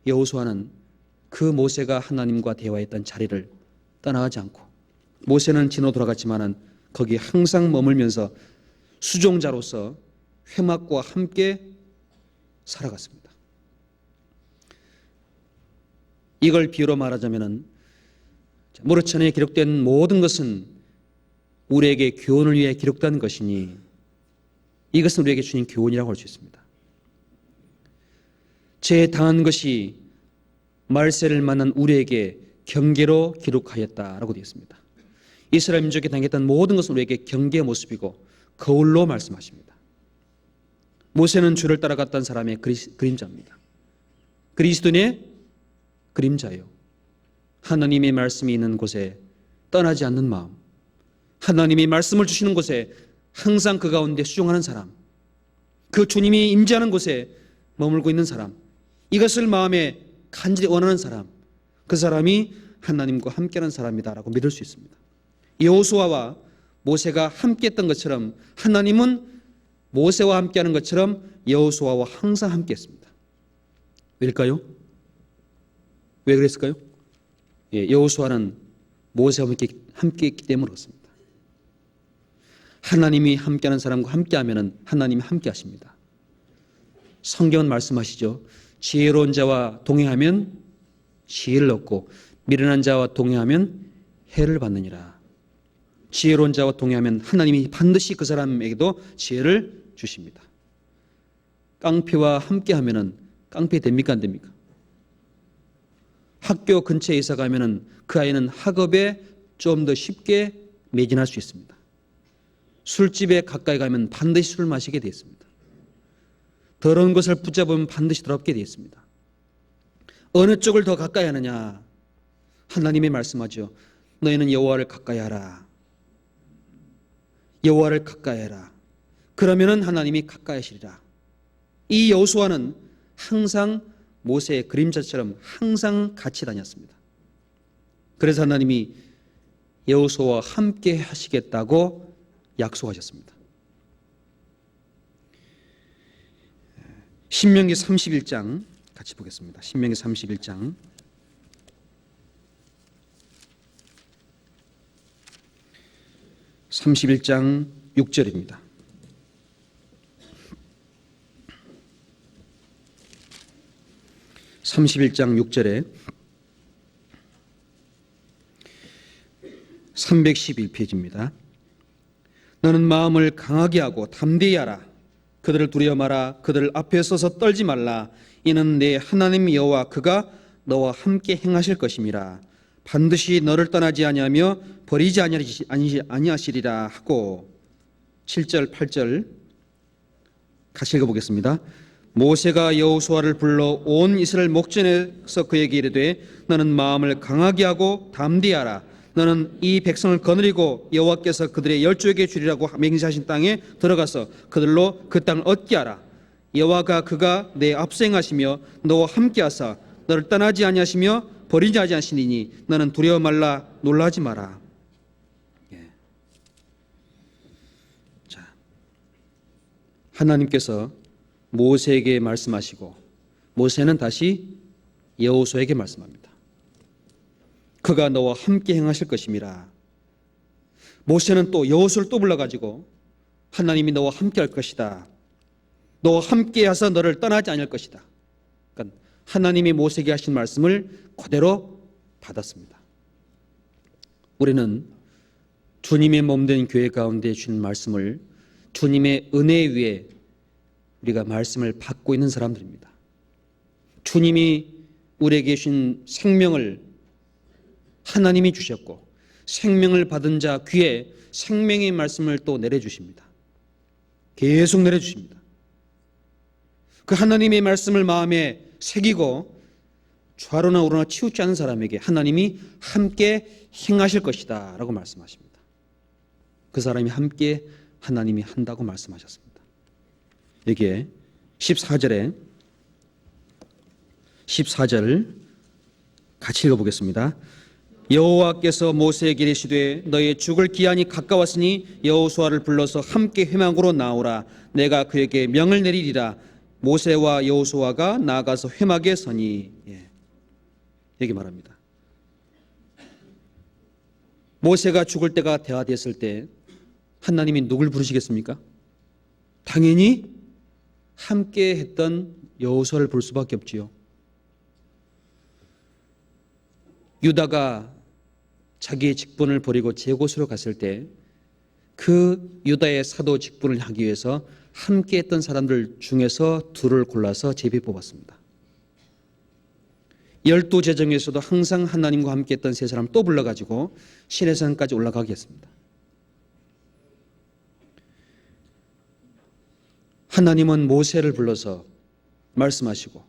여호수아는 그 모세가 하나님과 대화했던 자리를 떠나가지 않고 모세는 진으로 돌아갔지만은 거기 항상 머물면서 수종자로서 회막과 함께 살아갔습니다. 이걸 비유로 말하자면은 모르천에 기록된 모든 것은 우리에게 교훈을 위해 기록된 것이니 이것은 우리에게 주신 교훈이라고 할 수 있습니다. 죄에 당한 것이 말세를 만난 우리에게 경계로 기록하였다라고 되어 있습니다. 이스라엘 민족이 당했던 모든 것은 우리에게 경계의 모습이고 거울로 말씀하십니다. 모세는 주를 따라갔던 사람의 그림자입니다. 그리스도인의 그림자예요. 하나님의 말씀이 있는 곳에 떠나지 않는 마음, 하나님이 말씀을 주시는 곳에 항상 그 가운데 수종하는 사람, 그 주님이 임재하는 곳에 머물고 있는 사람, 이것을 마음에 간절히 원하는 사람, 그 사람이 하나님과 함께하는 사람이다라고 믿을 수 있습니다. 여호수아와 모세가 함께했던 것처럼 하나님은 모세와 함께하는 것처럼 여호수아와 항상 함께했습니다. 왜일까요? 왜 그랬을까요? 여호수아는 모세와 함께했기 때문에 그렇습니다. 하나님이 함께하는 사람과 함께하면 하나님이 함께하십니다. 성경은 말씀하시죠. 지혜로운 자와 동행하면 지혜를 얻고 미련한 자와 동행하면 해를 받느니라. 지혜로운 자와 동행하면 하나님이 반드시 그 사람에게도 지혜를 주십니다. 깡패와 함께하면 깡패 됩니까 안 됩니까? 학교 근처에 이사 가면 그 아이는 학업에 좀 더 쉽게 매진할 수 있습니다. 술집에 가까이 가면 반드시 술을 마시게 되어 있습니다. 더러운 것을 붙잡으면 반드시 더럽게 되어 있습니다. 어느 쪽을 더 가까이 하느냐? 하나님이 말씀하죠. 너희는 여호와를 가까이 하라. 여호와를 가까이 하라. 그러면은 하나님이 가까이 하시리라. 이 여호수아는 항상 모세의 그림자처럼 항상 같이 다녔습니다. 그래서 하나님이 여호수아와 함께 하시겠다고 약속하셨습니다. 신명기 31장 같이 보겠습니다. 신명기 31장 6절입니다. (31장 6절에) 311페이지입니다. 너는 마음을 강하게 하고 담대히 하라. 그들을 두려워 마라. 그들 앞에 서서 떨지 말라. 이는 내 하나님 여호와 그가 너와 함께 행하실 것임이라. 반드시 너를 떠나지 아니하며 버리지 아니하시리라 하고. 7절 8절 같이 읽어보겠습니다. 모세가 여호수아를 불러 온 이스라엘 목전에서 그에게 이르되 너는 마음을 강하게 하고 담대히 하라. 너는 이 백성을 거느리고 여호와께서 그들의 열조에게 주리라고 맹세하신 땅에 들어가서 그들로 그 땅을 얻게 하라. 여호와가 그가 내 앞서 행하시며 너와 함께하사 너를 떠나지 아니하시며 버리지 아니하시리니 너는 두려워 말라 놀라지 마라. 자, 하나님께서 모세에게 말씀하시고 모세는 다시 여호수아에게 말씀합니다. 그가 너와 함께 행하실 것임이라. 모세는 또 여호수아를 또 불러가지고 하나님이 너와 함께 할 것이다. 너와 함께 하사 너를 떠나지 않을 것이다. 그러니까 하나님이 모세에게 하신 말씀을 그대로 받았습니다. 우리는 주님의 몸된 교회 가운데 주신 말씀을 주님의 은혜 위에 우리가 말씀을 받고 있는 사람들입니다. 주님이 우리에게 주신 생명을 하나님이 주셨고 생명을 받은 자 귀에 생명의 말씀을 또 내려주십니다. 계속 내려주십니다. 그 하나님의 말씀을 마음에 새기고 좌로나 우로나 치우치 않은 사람에게 하나님이 함께 행하실 것이다 라고 말씀하십니다. 그 사람이 함께 하나님이 한다고 말씀하셨습니다. 여기에 14절 같이 읽어보겠습니다. 여호와께서 모세에게 이르시되 너의 죽을 기한이 가까웠으니 여호수아를 불러서 함께 회막으로 나오라. 내가 그에게 명을 내리리라. 모세와 여호수아가 나아가서 회막에 서니. 여기 말합니다. 모세가 죽을 때가 대화됐을 때 하나님이 누굴 부르시겠습니까? 당연히 함께 했던 여호수아를 부를 수밖에 없지요. 유다가 자기의 직분을 버리고 제곳으로 갔을 때 그 유다의 사도 직분을 하기 위해서 함께 했던 사람들 중에서 둘을 골라서 제비 뽑았습니다. 12제정에서도 항상 하나님과 함께 했던 세 사람 또 불러가지고 시내산까지 올라가게 했습니다. 하나님은 모세를 불러서 말씀하시고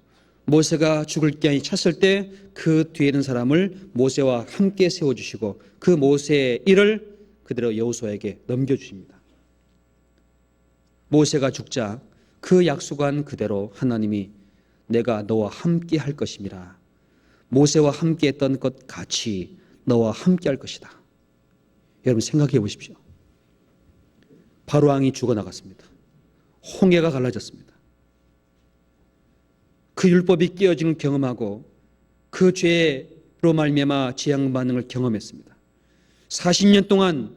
모세가 죽을 기한이 찼을 때 그 뒤에 있는 사람을 모세와 함께 세워주시고 그 모세의 일을 그대로 여호수아에게 넘겨주십니다. 모세가 죽자 그 약속한 그대로 하나님이 내가 너와 함께 할 것임이라. 모세와 함께 했던 것 같이 너와 함께 할 것이다. 여러분 생각해 보십시오. 바로왕이 죽어나갔습니다. 홍해가 갈라졌습니다. 그 율법이 깨어짐을 경험하고 그 죄로 말미암아 재앙 반응을 경험했습니다. 40년 동안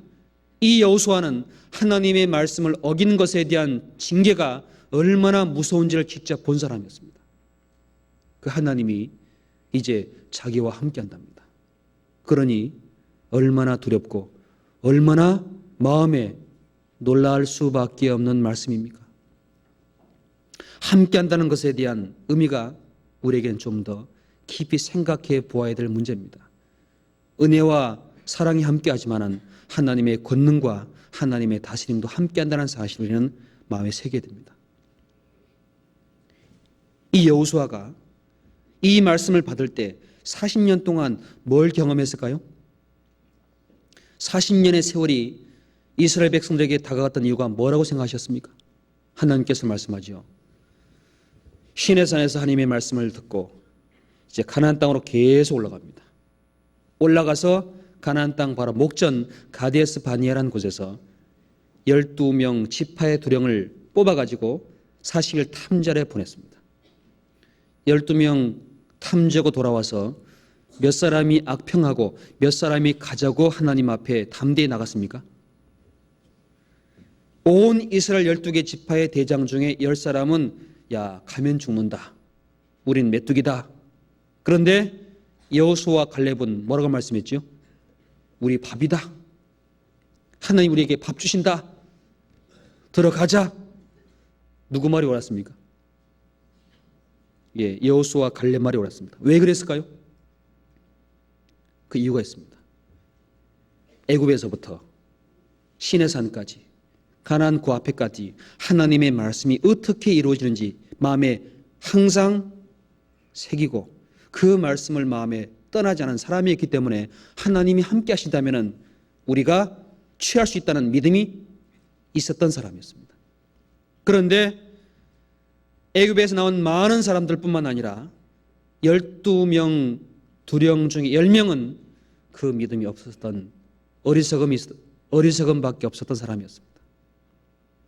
이 여호수아는 하나님의 말씀을 어긴 것에 대한 징계가 얼마나 무서운지를 직접 본 사람이었습니다. 그 하나님이 이제 자기와 함께 한답니다. 그러니 얼마나 두렵고 얼마나 마음에 놀랄 수밖에 없는 말씀입니까? 함께 한다는 것에 대한 의미가 우리에게는 좀 더 깊이 생각해 보아야 될 문제입니다. 은혜와 사랑이 함께 하지만 하나님의 권능과 하나님의 다스림도 함께 한다는 사실을 우리는 마음에 새게 됩니다. 이 여호수아가 이 말씀을 받을 때 40년 동안 뭘 경험했을까요? 40년의 세월이 이스라엘 백성들에게 다가갔던 이유가 뭐라고 생각하셨습니까? 하나님께서 말씀하죠. 시내산에서 하나님의 말씀을 듣고 이제 가나안 땅으로 계속 올라갑니다. 올라가서 가나안 땅 바로 목전 가데스 바니아라는 곳에서 12명 지파의 두령을 뽑아가지고 40일 탐자를 보냈습니다. 12명 탐지하고 돌아와서 몇 사람이 악평하고 몇 사람이 가자고 하나님 앞에 담대히 나갔습니까? 온 이스라엘 12개 지파의 대장 중에 10사람은 야 가면 죽는다. 우린 메뚜기다. 그런데 여호수아와 갈렙은 뭐라고 말씀했죠? 우리 밥이다. 하나님 우리에게 밥 주신다. 들어가자. 누구 말이 옳았습니까? 여호수아 갈렙 말이 옳았습니다. 왜 그랬을까요? 그 이유가 있습니다. 애굽에서부터 시내산까지 가나안 그 앞에까지 하나님의 말씀이 어떻게 이루어지는지 마음에 항상 새기고 그 말씀을 마음에 떠나지 않은 사람이었기 때문에 하나님이 함께 하신다면 우리가 취할 수 있다는 믿음이 있었던 사람이었습니다. 그런데 애굽에서 나온 많은 사람들뿐만 아니라 12명 두령 중에 10명은 그 믿음이 없었던 어리석음밖에 없었던 사람이었습니다.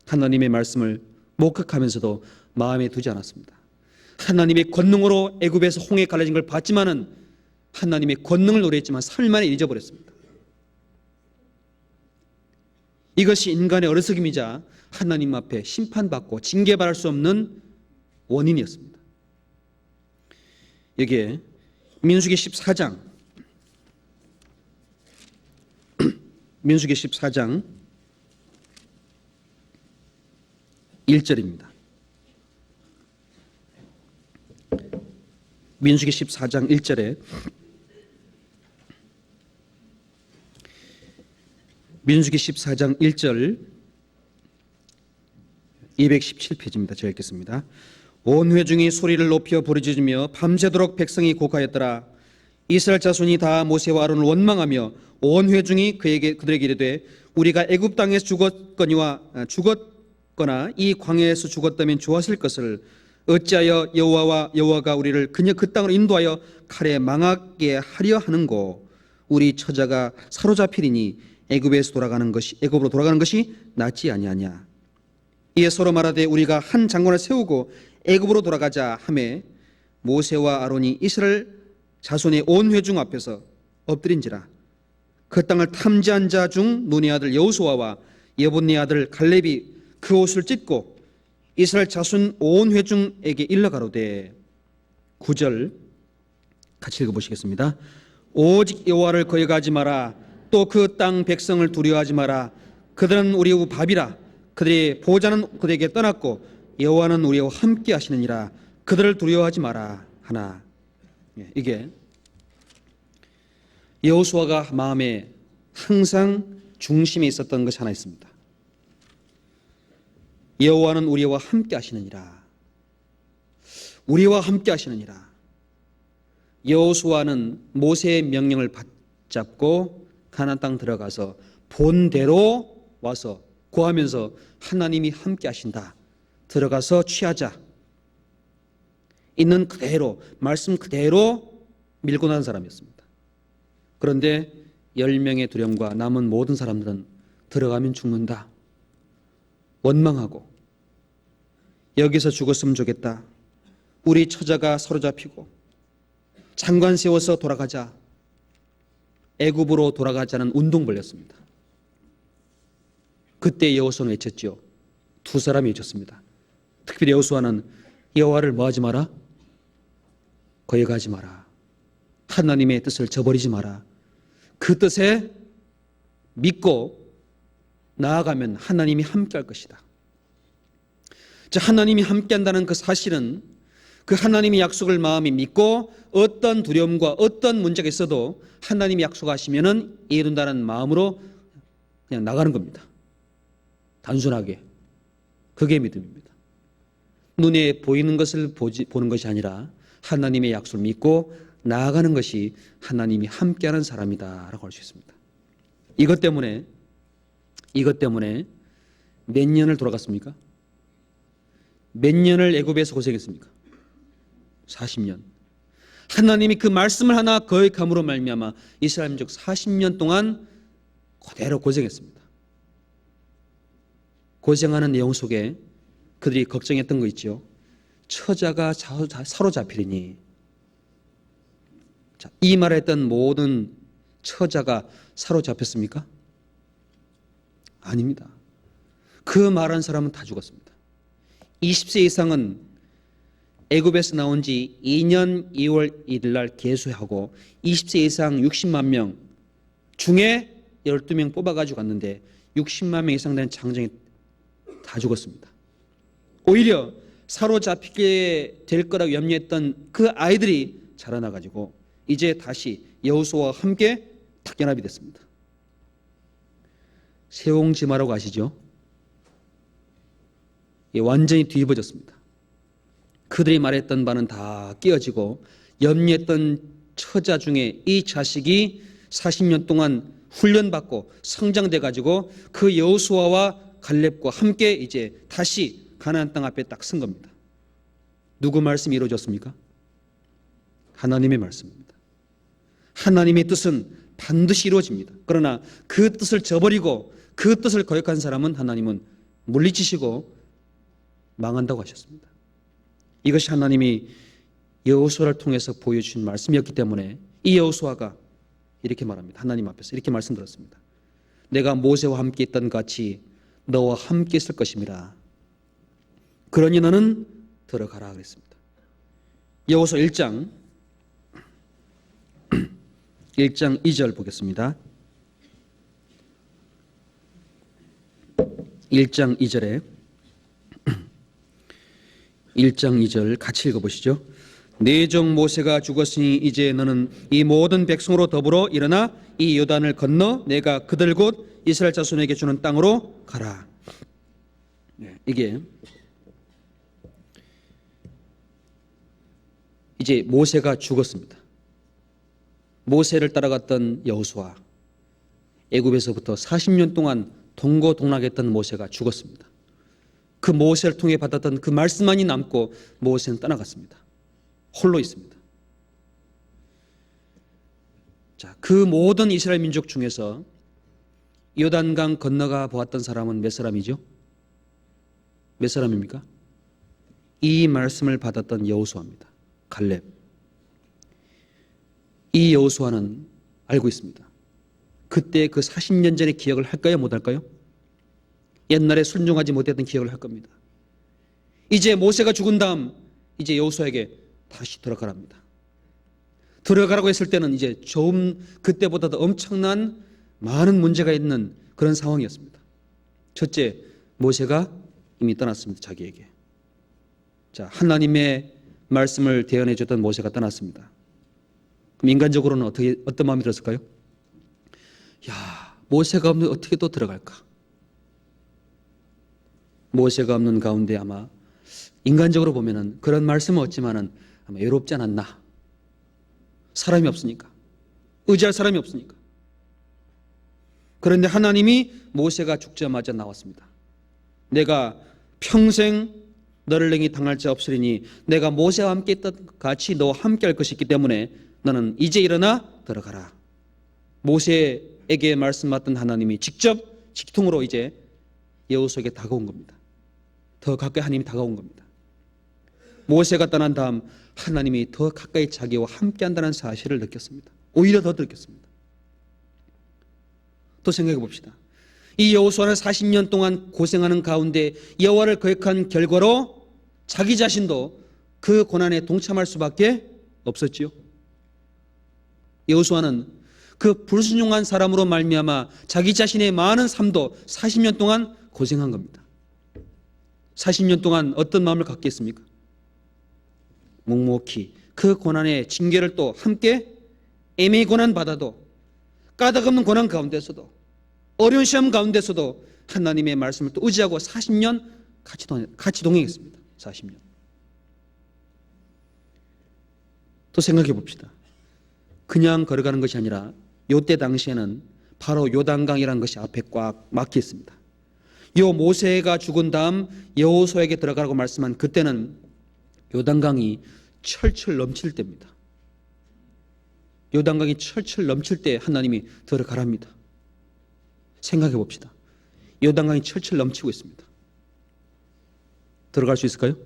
하나님의 말씀을 목격하면서도 마음에 두지 않았습니다. 하나님의 권능으로 애굽에서 홍해 갈라진 걸 봤지만은 하나님의 권능을 노래했지만 3일 만에 잊어버렸습니다. 이것이 인간의 어리석음이자 하나님 앞에 심판받고 징계받을 수 없는 원인이었습니다. 여기에 민수기 14장 민수기 14장 1절입니다. 민수기 14장 1절에 민수기 14장 1절 217페이지입니다. 제가 읽겠습니다. 온 회중이 소리를 높여 부르짖으며 밤새도록 백성이 곡하였더라. 이스라엘 자손이 다 모세와 아론을 원망하며 온 회중이 그들에게 이르되 우리가 애굽 땅에서 죽었거나 이 광야에서 죽었다면 좋았을 것을 어찌하여 여호와가 우리를 그냥 그 땅으로 인도하여 칼에 망하게 하려 하는고 우리 처자가 사로잡히리니 애굽으로 돌아가는 것이 낫지 아니하냐. 이에 서로 말하되 우리가 한 장관을 세우고 애굽으로 돌아가자 하매 모세와 아론이 이스라엘 자손의 온 회중 앞에서 엎드린지라. 그 땅을 탐지한 자 중 눈의 아들 여호수아와 예분네 아들 갈렙이 그 옷을 찢고 이스라엘 자손 온 회중에게 일러 가로되 9절 같이 읽어보시겠습니다. 오직 여호와를 거역하지 마라. 또 그 땅 백성을 두려워하지 마라. 그들은 우리의 밥이라. 그들의 보호자는 그들에게 떠났고 여호와는 우리와 함께 하시느니라. 그들을 두려워하지 마라 하나. 이게 여호수아가 마음에 항상 중심에 있었던 것이 하나 있습니다. 여호와는 우리와 함께 하시느니라. 우리와 함께 하시느니라. 여호수아는 모세의 명령을 붙잡고 가나안 땅 들어가서 본대로 와서 구하면서 하나님이 함께 하신다. 들어가서 취하자. 있는 그대로 말씀 그대로 밀고 난 사람이었습니다. 그런데 10명의 두령과 남은 모든 사람들은 들어가면 죽는다. 원망하고 여기서 죽었으면 좋겠다. 우리 처자가 사로잡히고 장관 세워서 돌아가자. 애굽으로 돌아가자는 운동 벌였습니다. 그때 여호수아는 외쳤죠. 두 사람이 외쳤습니다. 특별히 여호수아는 여호와를 뭐하지 마라? 거역하지 마라. 하나님의 뜻을 저버리지 마라. 그 뜻에 믿고 나아가면 하나님이 함께할 것이다. 자, 하나님이 함께한다는 그 사실은 그 하나님의 약속을 마음이 믿고 어떤 두려움과 어떤 문제가 있어도 하나님이 약속하시면은 이룬다는 마음으로 그냥 나가는 겁니다. 단순하게. 그게 믿음입니다. 눈에 보이는 것을 보는 것이 아니라 하나님의 약속을 믿고 나아가는 것이 하나님이 함께하는 사람이다라고 할 수 있습니다. 이것 때문에 몇 년을 돌아갔습니까? 몇 년을 애굽에서 고생했습니까? 40년. 하나님이 그 말씀을 하나 거역함으로 말미암아 이스라엘 민족 40년 동안 그대로 고생했습니다. 고생하는 내용 속에 그들이 걱정했던 거 있죠. 처자가 사로잡히리니. 자, 이 말했던 모든 처자가 사로잡혔습니까? 아닙니다. 그 말한 사람은 다 죽었습니다. 20세 이상은 애굽에서 나온 지 2년 2월 1일 날 계수하고 20세 이상 60만 명 중에 12명 뽑아가지고 갔는데 60만 명 이상 되는 장정이 다 죽었습니다. 오히려 사로잡히게 될 거라고 염려했던 그 아이들이 자라나가지고 이제 다시 여호수아와 함께 탁연합이 됐습니다. 세옹지마라고 아시죠? 완전히 뒤집어졌습니다. 그들이 말했던 바는 다 깨어지고 염려했던 처자 중에 이 자식이 40년 동안 훈련받고 성장돼 가지고 그 여호수아와 갈렙과 함께 이제 다시 가나안 땅 앞에 딱 선 겁니다. 누구 말씀이 이루어졌습니까? 하나님의 말씀입니다. 하나님의 뜻은 반드시 이루어집니다. 그러나 그 뜻을 저버리고 그 뜻을 거역한 사람은 하나님은 물리치시고 망한다고 하셨습니다. 이것이 하나님이 여호수아를 통해서 보여주신 말씀이었기 때문에 이 여호수아가 이렇게 말합니다. 하나님 앞에서 이렇게 말씀드렸습니다. 내가 모세와 함께 있던 같이 너와 함께 있을 것입니다. 그러니 너는 들어가라 그랬습니다. 여호수아 1장 2절 보겠습니다. 1장 2절에 1장 2절 같이 읽어보시죠. 내 종 모세가 죽었으니 이제 너는 이 모든 백성으로 더불어 일어나 이 요단을 건너 내가 그들 곧 이스라엘 자손에게 주는 땅으로 가라. 이게 이제 모세가 죽었습니다. 모세를 따라갔던 여호수아, 애굽에서부터 40년 동안 동고동락했던 모세가 죽었습니다. 그 모세를 통해 받았던 그 말씀만이 남고 모세는 떠나갔습니다. 홀로 있습니다. 자, 그 모든 이스라엘 민족 중에서 요단강 건너가 보았던 사람은 몇 사람이죠? 몇 사람입니까? 이 말씀을 받았던 여호수아입니다. 갈렙. 이 여호수아는 알고 있습니다. 그때 그 40년 전의 기억을 할까요? 못할까요? 옛날에 순종하지 못했던 기억을 할 겁니다. 이제 모세가 죽은 다음 이제 여호수아에게 다시 들어가랍니다. 들어가라고 했을 때는 이제 좀 그때보다 더 엄청난 많은 문제가 있는 그런 상황이었습니다. 첫째, 모세가 이미 떠났습니다. 자기에게. 자, 하나님의 말씀을 대언해 줬던 모세가 떠났습니다. 그럼 인간적으로는 어떤 마음이 들었을까요? 야, 모세가 없는 어떻게 또 들어갈까? 모세가 없는 가운데 아마 인간적으로 보면은 그런 말씀은 없지만은 아마 외롭지 않았나? 사람이 없으니까. 의지할 사람이 없으니까. 그런데 하나님이 모세가 죽자마자 나왔습니다. 내가 평생 너를 능히 당할 자 없으리니 내가 모세와 함께 있던 같이 너와 함께 할 것이 있기 때문에 너는 이제 일어나 들어가라. 모세에게 말씀 맡던 하나님이 직접 직통으로 이제 여호수아에게 다가온 겁니다. 더 가까이 하나님이 다가온 겁니다. 모세가 떠난 다음 하나님이 더 가까이 자기와 함께 한다는 사실을 느꼈습니다. 오히려 더 느꼈습니다. 또 생각해 봅시다. 이 여호수아는 40년 동안 고생하는 가운데 여호와를 거역한 결과로 자기 자신도 그 고난에 동참할 수밖에 없었지요. 여호수아는 그 불순종한 사람으로 말미암아 자기 자신의 많은 삶도 40년 동안 고생한 겁니다. 40년 동안 어떤 마음을 갖겠습니까? 묵묵히 그 고난의 징계를 또 함께 애매히 고난 받아도 까닭없는 고난 가운데서도 어려운 시험 가운데서도 하나님의 말씀을 또 의지하고 40년 같이 동행했습니다. 40년. 또 생각해 봅시다. 그냥 걸어가는 것이 아니라 요때 당시에는 바로 요단강이라는 것이 앞에 꽉 막혀 있습니다. 요 모세가 죽은 다음 여호수아에게 들어가라고 말씀한 그때는 요단강이 철철 넘칠 때입니다. 요단강이 철철 넘칠 때 하나님이 들어가랍니다. 생각해 봅시다. 요단강이 철철 넘치고 있습니다. 들어갈 수 있을까요?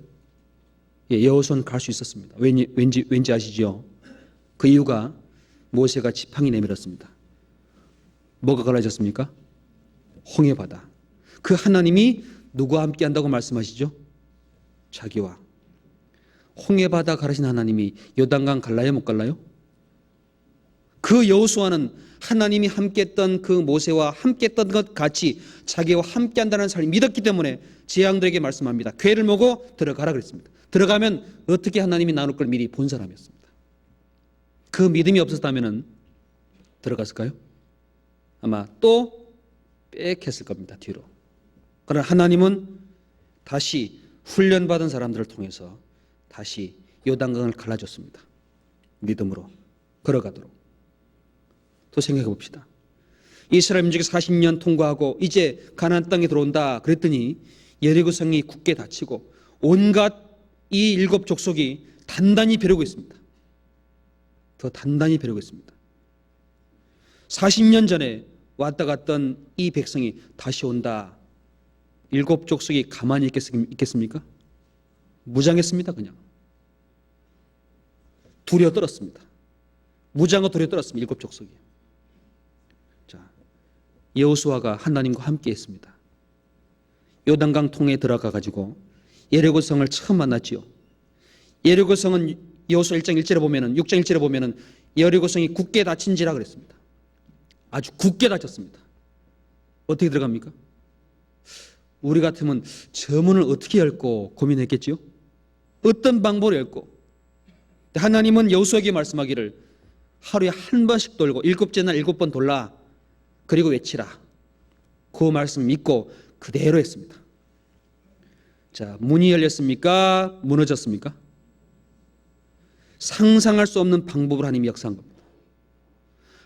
예, 여호수아는 갈 수 있었습니다. 왠지 아시죠? 그 이유가 모세가 지팡이 내밀었습니다. 뭐가 갈라졌습니까? 홍해바다. 그 하나님이 누구와 함께 한다고 말씀하시죠? 자기와. 홍해바다 가르신 하나님이 요단강 갈라요? 못 갈라요? 그 여호수아는 하나님이 함께했던 그 모세와 함께했던 것 같이 자기와 함께한다는 사실을 믿었기 때문에 제왕들에게 말씀합니다. 궤를 모고 들어가라 그랬습니다. 들어가면 어떻게 하나님이 나눌 걸 미리 본 사람이었습니다. 그 믿음이 없었다면 들어갔을까요? 아마 또 빽했을 겁니다. 뒤로. 그러나 하나님은 다시 훈련받은 사람들을 통해서 다시 요단강을 갈라줬습니다. 믿음으로 걸어가도록. 또 생각해 봅시다. 이스라엘 민족이 40년 통과하고 이제 가나안 땅에 들어온다 그랬더니 여리고성이 굳게 닫히고 온갖 이 7 족속이 단단히 벼르고 있습니다. 더 단단히 벼르고 있습니다. 40년 전에 왔다 갔던 이 백성이 다시 온다. 7 족속이 가만히 있겠습니까? 무장했습니다. 그냥 두려워 떨었습니다. 무장과 두려워 떨었습니다. 7 족속이. 자, 여호수아가 하나님과 함께 했습니다. 요단강 통에 들어가 가지고 여리고성을 처음 만났지요. 여리고성은 여호수아 1장 1절에 보면은 6장 1절에 보면은 여리고성이 굳게 닫힌지라 그랬습니다. 아주 굳게 닫혔습니다. 어떻게 들어갑니까? 우리 같으면 저 문을 어떻게 열고 고민했겠지요? 어떤 방법으로 열고? 하나님은 여호수아에게 말씀하기를 하루에 한 번씩 돌고 7째 날 7번 돌라. 그리고 외치라. 그 말씀 믿고 그대로 했습니다. 자, 문이 열렸습니까? 무너졌습니까? 상상할 수 없는 방법으로 하나님이 역사한 겁니다.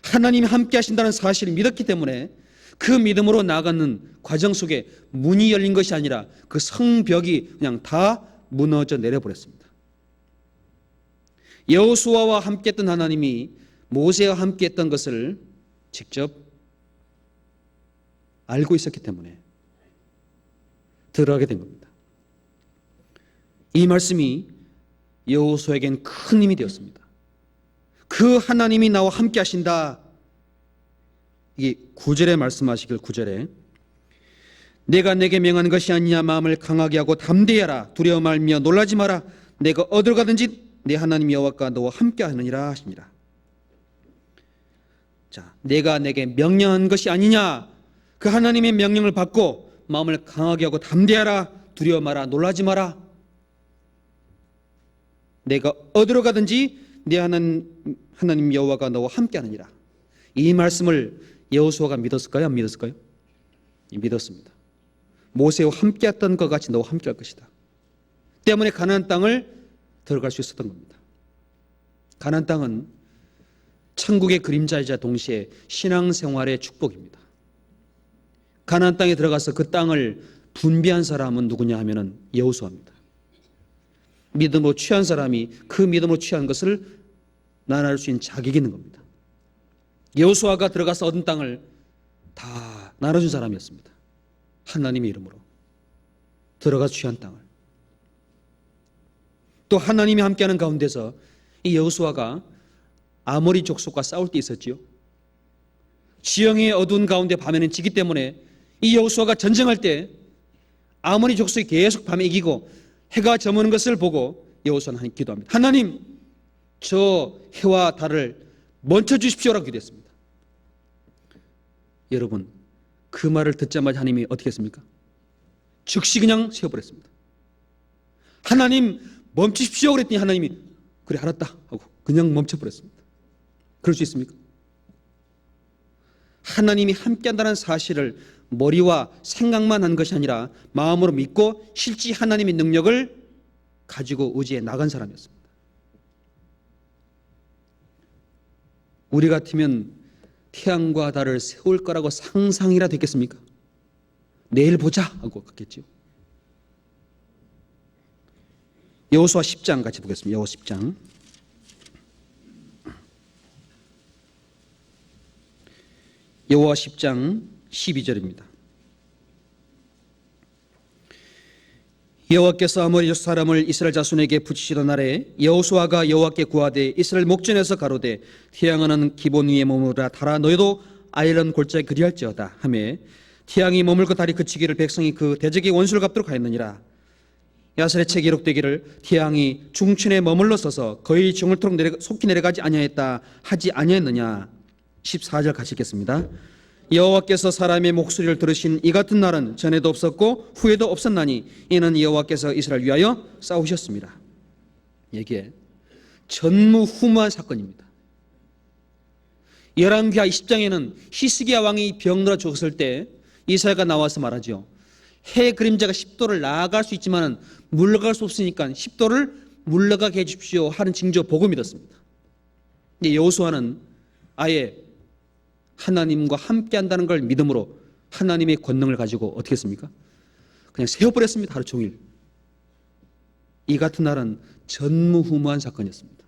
하나님이 함께 하신다는 사실을 믿었기 때문에 그 믿음으로 나아가는 과정 속에 문이 열린 것이 아니라 그 성벽이 그냥 다 무너져 내려버렸습니다. 여호수아와 함께했던 하나님이 모세와 함께했던 것을 직접 알고 있었기 때문에 들어가게 된 겁니다. 이 말씀이 여호수아에겐 큰 힘이 되었습니다. 그 하나님이 나와 함께 하신다. 이게 9절에 말씀하시길 9절에 내가 내게 명한 것이 아니냐 마음을 강하게 하고 담대히 하라. 두려워 말며 놀라지 마라. 내가 어디로 가든지 내 하나님 여호와가 너와 함께 하느니라 하십니다. 자, 내가 내게 명령한 것이 아니냐. 그 하나님의 명령을 받고 마음을 강하게 하고 담대하라. 두려워 마라. 놀라지 마라. 내가 어디로 가든지 내 하나님 여호와가 너와 함께 하느니라. 이 말씀을 여호수아가 믿었을까요? 안 믿었을까요? 믿었습니다. 모세와 함께 했던 것 같이 너와 함께 할 것이다. 때문에 가나안 땅을 들어갈 수 있었던 겁니다. 가나안 땅은 천국의 그림자이자 동시에 신앙생활의 축복입니다. 가나안 땅에 들어가서 그 땅을 분배한 사람은 누구냐 하면은 여호수아입니다. 믿음으로 취한 사람이 그 믿음으로 취한 것을 나눠줄 수 있는 자격이 있는 겁니다. 여호수아가 들어가서 얻은 땅을 다 나눠준 사람이었습니다. 하나님의 이름으로 들어가서 취한 땅을. 또 하나님이 함께하는 가운데서 이 여호수아가 아모리 족속과 싸울 때 있었지요. 지형의 어두운 가운데 밤에는 지기 때문에 이 여호수아가 전쟁할 때 아모리 족속이 계속 밤에 이기고 해가 저무는 것을 보고 여호수아는 하나님 기도합니다. 하나님, 저 해와 달을 멈춰 주십시오라고 기도했습니다. 여러분, 그 말을 듣자마자 하나님이 어떻게 했습니까? 즉시 그냥 세워버렸습니다. 하나님 멈추십시오 그랬더니 하나님이 그래 알았다 하고 그냥 멈춰버렸습니다. 그럴 수 있습니까? 하나님이 함께한다는 사실을 머리와 생각만 한 것이 아니라 마음으로 믿고 실제 하나님의 능력을 가지고 의지해 나간 사람이었습니다. 우리 같으면 태양과 달을 세울 거라고 상상이라도 했겠습니까? 내일 보자 하고 갔겠죠. 여호수아 10장 같이 보겠습니다. 여호수아 10장. 여호수아 10장 12절입니다. 여호와께서 아모리 사람을 이스라엘 자손에게 붙이시던 날에 여호수아가 여호와께 구하되 이스라엘 목전에서 가로되 태양은 기본 위에 머무르라 달아 너희도 아이런 골짜기 그리할지어다 하매 태양이 머물고 달이 그치기를 백성이 그 대적의 원수를 갚도록 하였느니라. 야설의 기록되기를 태양이 중천에 머물러 서서 거의 정월토록 속히 내려가지 아니하였다 하지 아니하였느냐. 14절 같이 읽겠습니다. 여호와께서 사람의 목소리를 들으신 이 같은 날은 전에도 없었고 후에도 없었나니 이는 여호와께서 이스라엘을 위하여 싸우셨습니다. 이게 전무후무한 사건입니다. 열왕기하 20장에는 히스기야 왕이 병들어 죽었을 때 이사야가 나와서 말하죠. 해 그림자가 10도를 나아갈 수 있지만 물러갈 수 없으니까 10도를 물러가게 해주십시오 하는 징조 복음이 됐습니다. 여호수아는 아예 하나님과 함께한다는 걸 믿음으로 하나님의 권능을 가지고 어떻게 했습니까? 그냥 세워버렸습니다. 하루 종일. 이 같은 날은 전무후무한 사건이었습니다.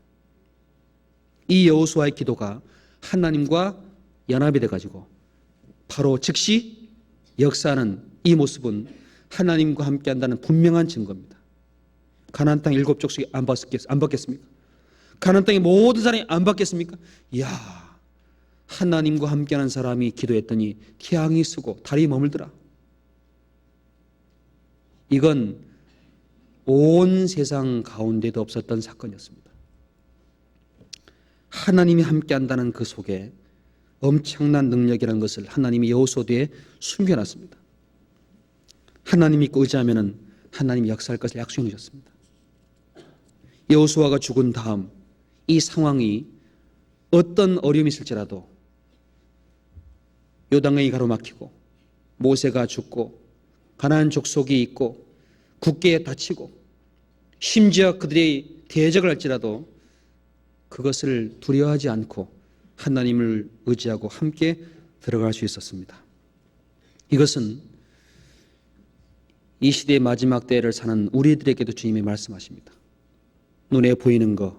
이 여호수아의 기도가 하나님과 연합이 돼가지고 바로 즉시 역사하는 이 모습은 하나님과 함께한다는 분명한 증거입니다. 가나안 땅 7족속이 안 받겠습니까? 가나안 땅의 모든 사람이 안 받겠습니까? 이야, 하나님과 함께하는 사람이 기도했더니 태양이 쓰고 달이 머물더라. 이건 온 세상 가운데도 없었던 사건이었습니다. 하나님이 함께한다는 그 속에 엄청난 능력이라는 것을 하나님이 여호수아에 숨겨놨습니다. 하나님 믿고 의지하면 하나님이 역사할 것을 약속해 주셨습니다. 여호수아가 죽은 다음 이 상황이 어떤 어려움이 있을지라도 요단강이 가로막히고 모세가 죽고 가나안 족속이 있고 국계에 다치고 심지어 그들이 대적을 할지라도 그것을 두려워하지 않고 하나님을 의지하고 함께 들어갈 수 있었습니다. 이것은 이 시대의 마지막 때를 사는 우리들에게도 주님이 말씀하십니다. 눈에 보이는 것,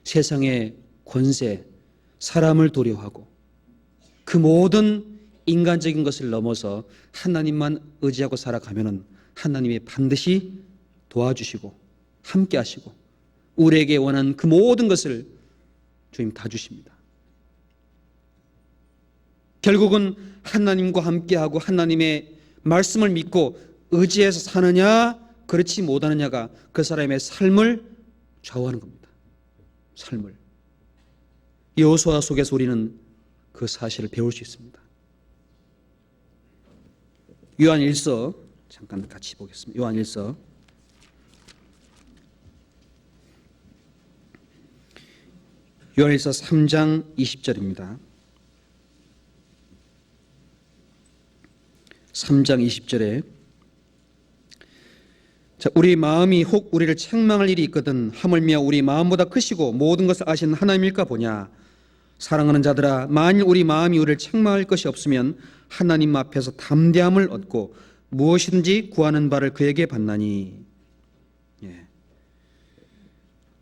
세상의 권세, 사람을 두려워하고 그 모든 인간적인 것을 넘어서 하나님만 의지하고 살아가면 하나님이 반드시 도와주시고 함께 하시고 우리에게 원하는 그 모든 것을 주님 다 주십니다. 결국은 하나님과 함께하고 하나님의 말씀을 믿고 의지해서 사느냐 그렇지 못하느냐가 그 사람의 삶을 좌우하는 겁니다. 삶을. 여호수아 속에서 우리는 그 사실을 배울 수 있습니다. 요한일서 잠깐 같이 보겠습니다. 요한일서 3장 20절입니다. 3장 20절에 우리 마음이 혹 우리를 책망할 일이 있거든 하물며 우리 마음보다 크시고 모든 것을 아시는 하나님일까 보냐. 사랑하는 자들아, 만일 우리 마음이 우리를 책망할 것이 없으면 하나님 앞에서 담대함을 얻고 무엇이든지 구하는 바를 그에게 받나니.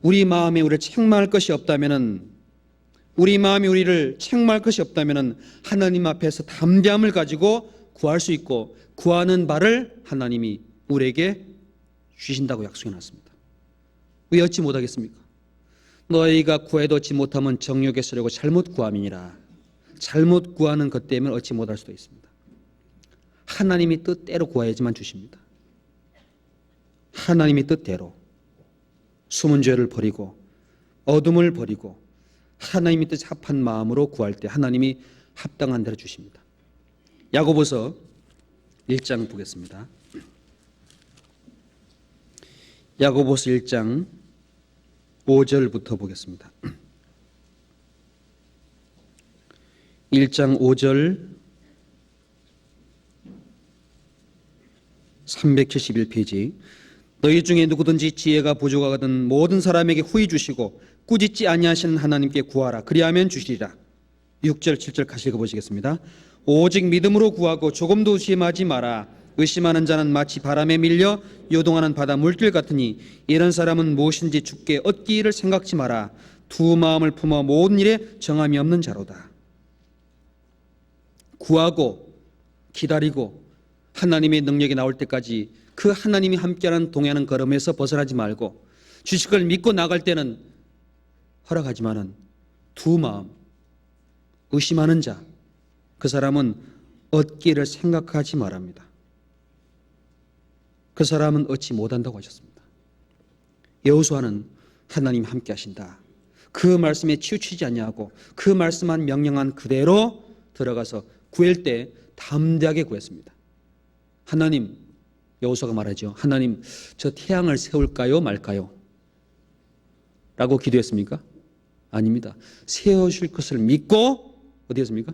우리 마음에 우리를 책망할 것이 없다면은 우리 마음이 우리를 책망할 것이 없다면은 하나님 앞에서 담대함을 가지고 구할 수 있고 구하는 바를 하나님이 우리에게 주신다고 약속해 놨습니다. 왜 얻지 못하겠습니까? 너희가 구해도 얻지 못하면 정욕에 쓰려고 잘못 구함이니라. 잘못 구하는 것 때문에 얻지 못할 수도 있습니다. 하나님이 뜻대로 구해야지만 주십니다. 하나님이 뜻대로 숨은 죄를 버리고 어둠을 버리고 하나님이 뜻에 합한 마음으로 구할 때 하나님이 합당한 대로 주십니다. 야고보서 1장 보겠습니다. 야고보서 1장 5절부터 보겠습니다. 1장 5절 371페이지. 너희 중에 누구든지 지혜가 부족하거든 모든 사람에게 후히 주시고 꾸짖지 아니하시는 하나님께 구하라. 그리하면 주시리라. 6절 7절 같이 읽어보시겠습니다. 오직 믿음으로 구하고 조금도 의심하지 마라. 의심하는 자는 마치 바람에 밀려 요동하는 바다 물길 같으니 이런 사람은 무엇인지 주께 얻기를 생각지 마라. 두 마음을 품어 모든 일에 정함이 없는 자로다. 구하고 기다리고 하나님의 능력이 나올 때까지 그 하나님이 함께하는 동행하는 걸음에서 벗어나지 말고 주실 걸 믿고 나갈 때는 허락하지만은 두 마음 의심하는 자 그 사람은 얻기를 생각하지 말합니다. 그 사람은 얻지 못한다고 하셨습니다. 여호수아는 하나님 함께 하신다, 그 말씀에 치우치지 아니하고 그 말씀한 명령한 그대로 들어가서 구할 때 담대하게 구했습니다. 하나님, 여호수아가 말하죠. 하나님, 저 태양을 세울까요 말까요? 라고 기도했습니까? 아닙니다. 세우실 것을 믿고 어디 했습니까?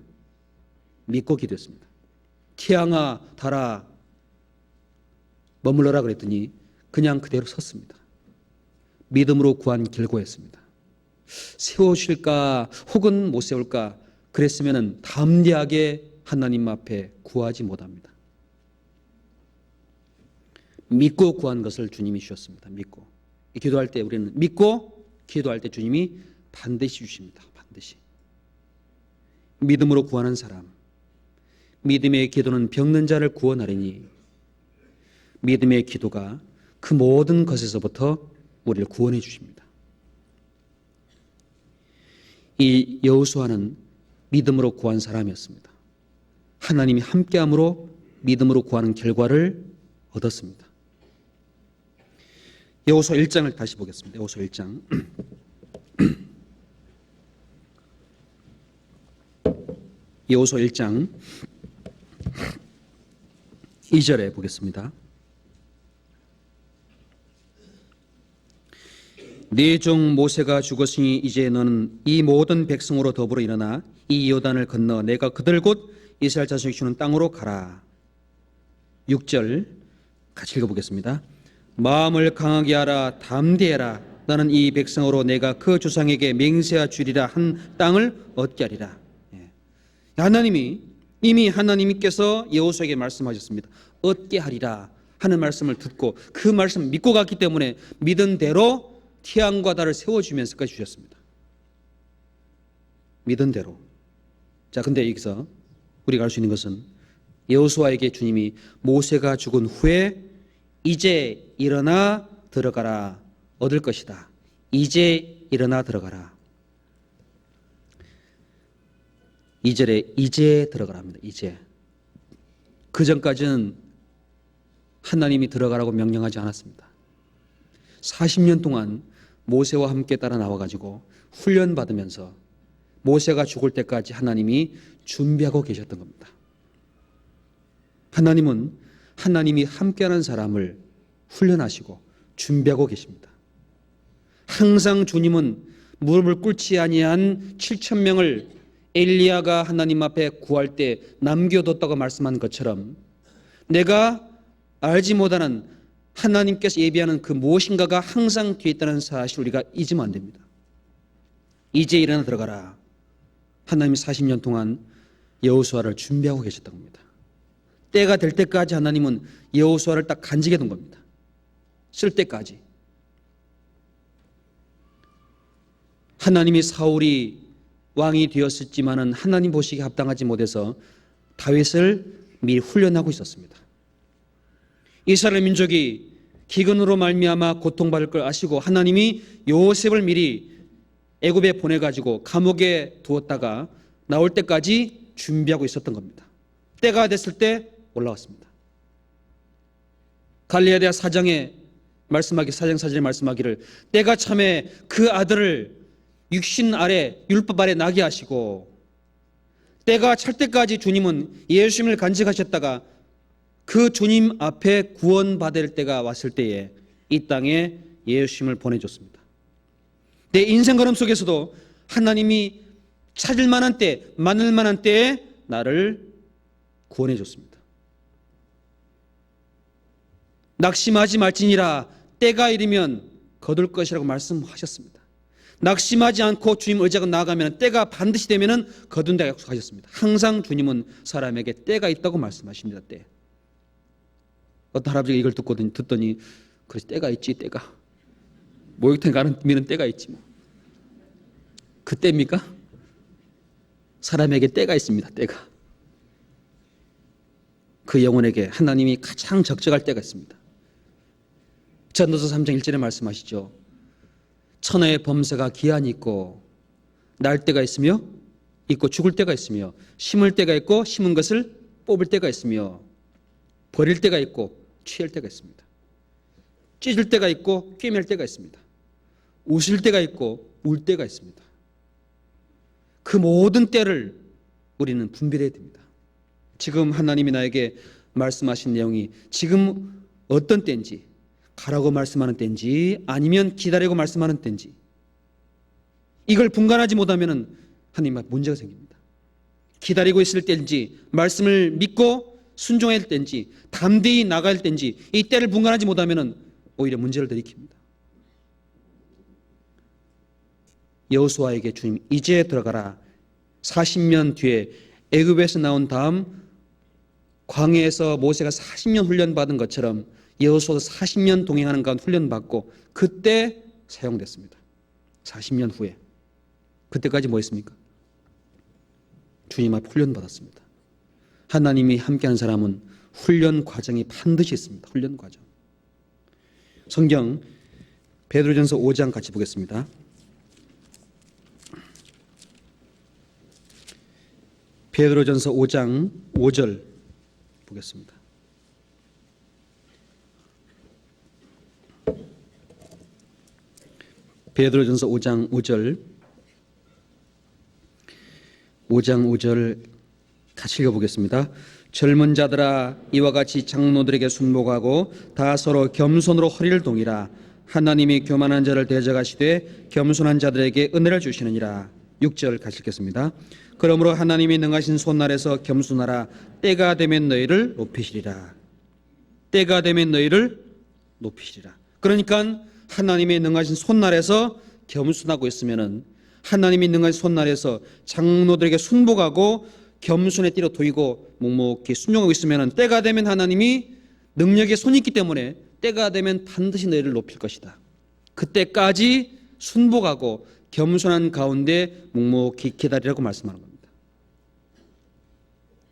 믿고 기도했습니다. 태양아 달아 머물러라 그랬더니 그냥 그대로 섰습니다. 믿음으로 구한 결과였습니다. 세우실까 혹은 못 세울까 그랬으면 담대하게 하나님 앞에 구하지 못합니다. 믿고 구한 것을 주님이 주셨습니다. 믿고 기도할 때 우리는 믿고 기도할 때 주님이 반드시 주십니다. 반드시. 믿음으로 구하는 사람, 믿음의 기도는 병든 자를 구원하리니 믿음의 기도가 그 모든 것에서부터 우리를 구원해 주십니다. 이 여호수아는 믿음으로 구한 사람이었습니다. 하나님이 함께함으로 믿음으로 구하는 결과를 얻었습니다. 여호수아 1장을 다시 보겠습니다. 여호수아 1장. 여호수아 1장 2절에 보겠습니다. 네 종 모세가 죽었으니 이제 너는 이 모든 백성으로 더불어 일어나 이 요단을 건너 내가 그들 곧 이스라엘 자손이 주는 땅으로 가라. 6절 같이 읽어보겠습니다. 마음을 강하게 하라, 담대해라. 나는 이 백성으로 내가 그 조상에게 맹세하 주리라 한 땅을 얻게 하리라. 하나님이 이미 하나님께서 여호수아에게 말씀하셨습니다. 얻게 하리라 하는 말씀을 듣고 그 말씀 믿고 갔기 때문에 믿은 대로 태양과 달을 세워주면서까지 주셨습니다. 믿은 대로. 자, 근데 여기서 우리가 알 수 있는 것은 여호수아에게 주님이 모세가 죽은 후에 이제 일어나 들어가라 얻을 것이다. 이제 일어나 들어가라. 2절에 이제 들어가라 합니다. 이제. 그 전까지는 하나님이 들어가라고 명령하지 않았습니다. 40년 동안 모세와 함께 따라 나와가지고 훈련받으면서 모세가 죽을 때까지 하나님이 준비하고 계셨던 겁니다. 하나님은 하나님이 함께하는 사람을 훈련하시고 준비하고 계십니다. 항상 주님은 무릎을 꿇지 아니한 7,000명을 엘리야가 하나님 앞에 구할 때 남겨뒀다고 말씀한 것처럼 내가 알지 못하는 하나님께서 예비하는 그 무엇인가가 항상 뒤에 있다는 사실 우리가 잊으면 안 됩니다. 이제 일어나 들어가라. 하나님이 40년 동안 여호수아를 준비하고 계셨던 겁니다. 때가 될 때까지 하나님은 여호수아를 딱 간직해 둔 겁니다. 쓸 때까지. 하나님이 사울이 왕이 되었었지만은 하나님 보시기에 합당하지 못해서 다윗을 미리 훈련하고 있었습니다. 이스라엘 민족이 기근으로 말미암아 고통받을 걸 아시고 하나님이 요셉을 미리 애굽에 보내가지고 감옥에 두었다가 나올 때까지 준비하고 있었던 겁니다. 때가 됐을 때 올라왔습니다. 갈레아디아 4장에 말씀하기 4장 4절에 말씀하기를 때가 참에 그 아들을 육신 아래 율법 아래 나게 하시고 때가 찰 때까지 주님은 예수님을 간직하셨다가 그 주님 앞에 구원받을 때가 왔을 때에 이 땅에 예수님을 보내줬습니다. 내 인생 걸음 속에서도 하나님이 찾을 만한 때, 만날 만한 때에 나를 구원해 줬습니다. 낙심하지 말지니라 때가 이르면 거둘 것이라고 말씀하셨습니다. 낙심하지 않고 주님 의지하고 나아가면 때가 반드시 되면 거둔다 약속하셨습니다. 항상 주님은 사람에게 때가 있다고 말씀하십니다. 때. 어떤 할아버지가 이걸 듣더니 그래 때가 있지 때가. 목욕탕 가는 미는 때가 있지 뭐. 그 때입니까? 사람에게 때가 있습니다. 때가. 그 영혼에게 하나님이 가장 적적할 때가 있습니다. 전도서 3장 1절에 말씀하시죠. 천하의 범사가 기한이 있고 날 때가 있으며 있고 죽을 때가 있으며 심을 때가 있고 심은 것을 뽑을 때가 있으며 버릴 때가 있고 취할 때가 있습니다. 찢을 때가 있고 꿰맬 때가 있습니다. 웃을 때가 있고 울 때가 있습니다. 그 모든 때를 우리는 분별해야 됩니다. 지금 하나님이 나에게 말씀하신 내용이 지금 어떤 때인지, 가라고 말씀하는 때인지 아니면 기다리고 말씀하는 때인지, 이걸 분간하지 못하면 하나님 앞에 문제가 생깁니다. 기다리고 있을 때인지, 말씀을 믿고 순종해야 할 때인지, 담대히 나갈 때인지, 이 때를 분간하지 못하면 오히려 문제를 들이킵니다. 여호수아에게 주님 이제 들어가라. 40년 뒤에 애굽에서 나온 다음 광야에서 모세가 40년 훈련받은 것처럼 여호수아도 40년 동행하는 가운데 훈련받고 그때 사용됐습니다. 40년 후에. 그때까지 뭐 했습니까? 주님 앞에 훈련받았습니다. 하나님이 함께하는 사람은 훈련 과정이 반드시 있습니다. 훈련 과정. 성경 베드로전서 5장 같이 보겠습니다. 베드로전서 5장 5절 보겠습니다. 베드로전서 5장 5절 같이 읽어보겠습니다. 젊은 자들아 이와 같이 장로들에게 순복하고 다 서로 겸손으로 허리를 동이라. 하나님이 교만한 자를 대적하시되 겸손한 자들에게 은혜를 주시느니라. 6절 같이 읽겠습니다. 그러므로 하나님이 능하신 손날에서 겸손하라. 때가 되면 너희를 높이시리라. 때가 되면 너희를 높이시리라. 그러니까 하나님의 능하신 손날에서 겸손하고 있으면은, 하나님이 능하신 손날에서 장로들에게 순복하고 겸손의 띠로 도이고 묵묵히 순종하고 있으면은, 때가 되면 하나님이 능력의 손이 있기 때문에 때가 되면 반드시 너희를 높일 것이다. 그때까지 순복하고 겸손한 가운데 묵묵히 기다리라고 말씀하는 겁니다.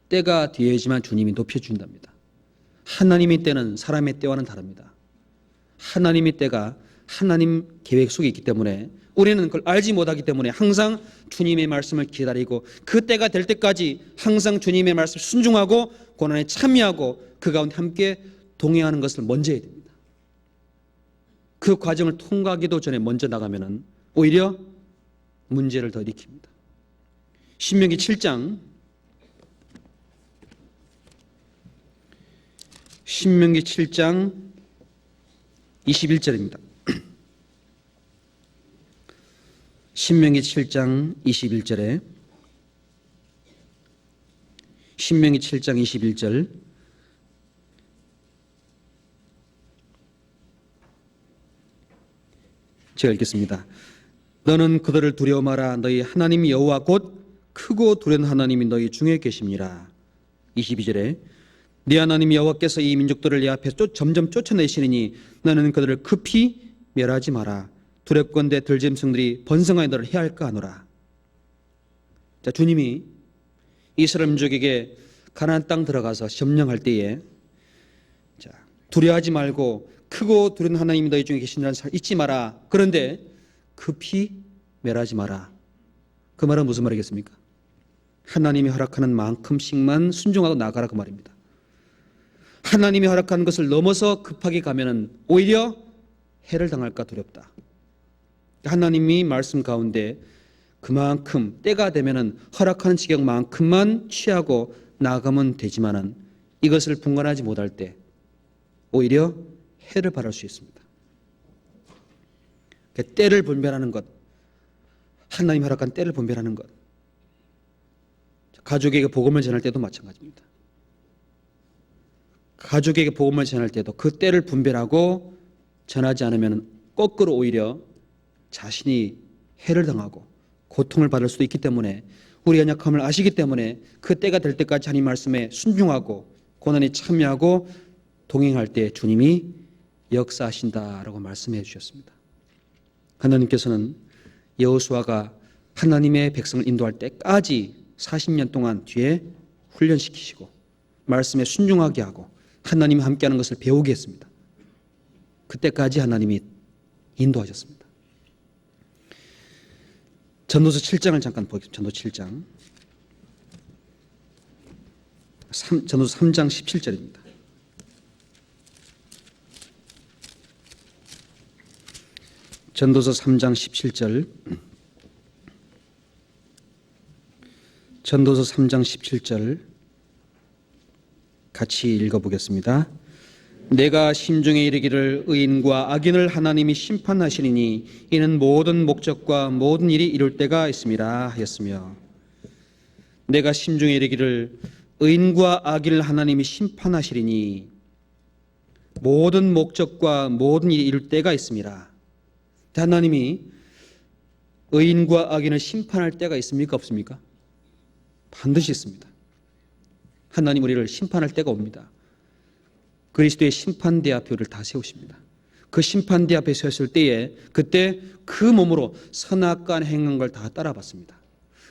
때가 뒤에지만 주님이 높여준답니다. 하나님의 때는 사람의 때와는 다릅니다. 하나님의 때가 하나님 계획 속에 있기 때문에 우리는 그걸 알지 못하기 때문에 항상 주님의 말씀을 기다리고 그 때가 될 때까지 항상 주님의 말씀을 순종하고 고난에 참여하고 그 가운데 함께 동행하는 것을 먼저 해야 됩니다. 그 과정을 통과하기도 전에 먼저 나가면은 오히려 문제를 더 일으킵니다. 신명기 7장 21절입니다. 신명기 7장 21절에 신명기 7장 21절 제가 읽겠습니다. 너는 그들을 두려워 마라. 너희 하나님 여호와 곧 크고 두려운 하나님이 너희 중에 계심니라. 22절에 네 하나님 여호와께서 이 민족들을 네 앞에서 점점 쫓아내시느니 너는 그들을 급히 멸하지 마라. 두렵건대 들짐승들이 번성하여 너를 해할까 하노라. 자, 주님이 이스라엘 민족에게 가나안 땅 들어가서 점령할 때에 자, 두려워하지 말고 크고 두려운 하나님이 너희 중에 계신다는 사실 잊지 마라. 그런데 급히 멸하지 마라. 그 말은 무슨 말이겠습니까? 하나님이 허락하는 만큼씩만 순종하고 나가라 그 말입니다. 하나님이 허락한 것을 넘어서 급하게 가면은 오히려 해를 당할까 두렵다. 하나님이 말씀 가운데 그만큼 때가 되면은 허락하는 지경만큼만 취하고 나가면 되지만은 이것을 분간하지 못할 때 오히려 해를 발할 수 있습니다. 때를 분별하는 것, 하나님 허락한 때를 분별하는 것. 가족에게 복음을 전할 때도 마찬가지입니다. 가족에게 복음을 전할 때도 그 때를 분별하고 전하지 않으면 거꾸로 오히려 자신이 해를 당하고 고통을 받을 수도 있기 때문에 우리 연약함을 아시기 때문에 그 때가 될 때까지 하나님 말씀에 순종하고 고난에 참여하고 동행할 때 주님이 역사하신다라고 말씀해 주셨습니다. 하나님께서는 여호수아가 하나님의 백성을 인도할 때까지 40년 동안 뒤에 훈련시키시고 말씀에 순종하게 하고 하나님이 함께하는 것을 배우게 했습니다. 그때까지 하나님이 인도하셨습니다. 전도서 7장을 잠깐 보겠습니다. 전도 7장. 전도서 3장 17절입니다. 전도서 3장 17절. 전도서 3장 17절 같이 읽어보겠습니다. 내가 심중에 이르기를 의인과 악인을 하나님이 심판하시리니 이는 모든 목적과 모든 일이 이룰 때가 있음이라 하였으며, 내가 심중에 이르기를 의인과 악인을 하나님이 심판하시리니 모든 목적과 모든 일이 이룰 때가 있음이라. 하나님이 의인과 악인을 심판할 때가 있습니까? 없습니까? 반드시 있습니다. 하나님 우리를 심판할 때가 옵니다. 그리스도의 심판대 앞에 우리를 다 세우십니다. 그 심판대 앞에 섰을 때에 그때 그 몸으로 선악과 행한 걸 다 따라봤습니다.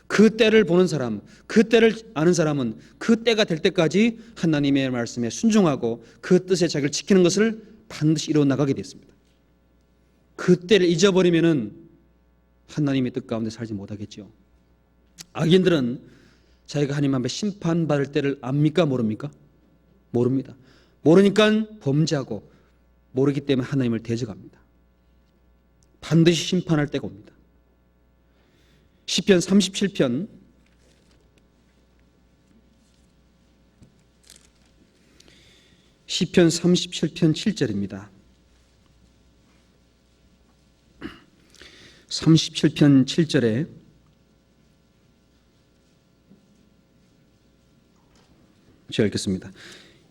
그 때를 보는 사람, 그 때를 아는 사람은 그 때가 될 때까지 하나님의 말씀에 순종하고 그 뜻에 자기를 지키는 것을 반드시 이루어 나가게 됐습니다. 그 때를 잊어버리면은 하나님의 뜻 가운데 살지 못하겠죠. 악인들은 자기가 하나님 앞에 심판받을 때를 압니까? 모릅니까? 모릅니다. 모르니까 범죄하고, 모르기 때문에 하나님을 대적합니다. 반드시 심판할 때가 옵니다. 시편 37편 7절입니다. 37편 7절에 제가 읽겠습니다.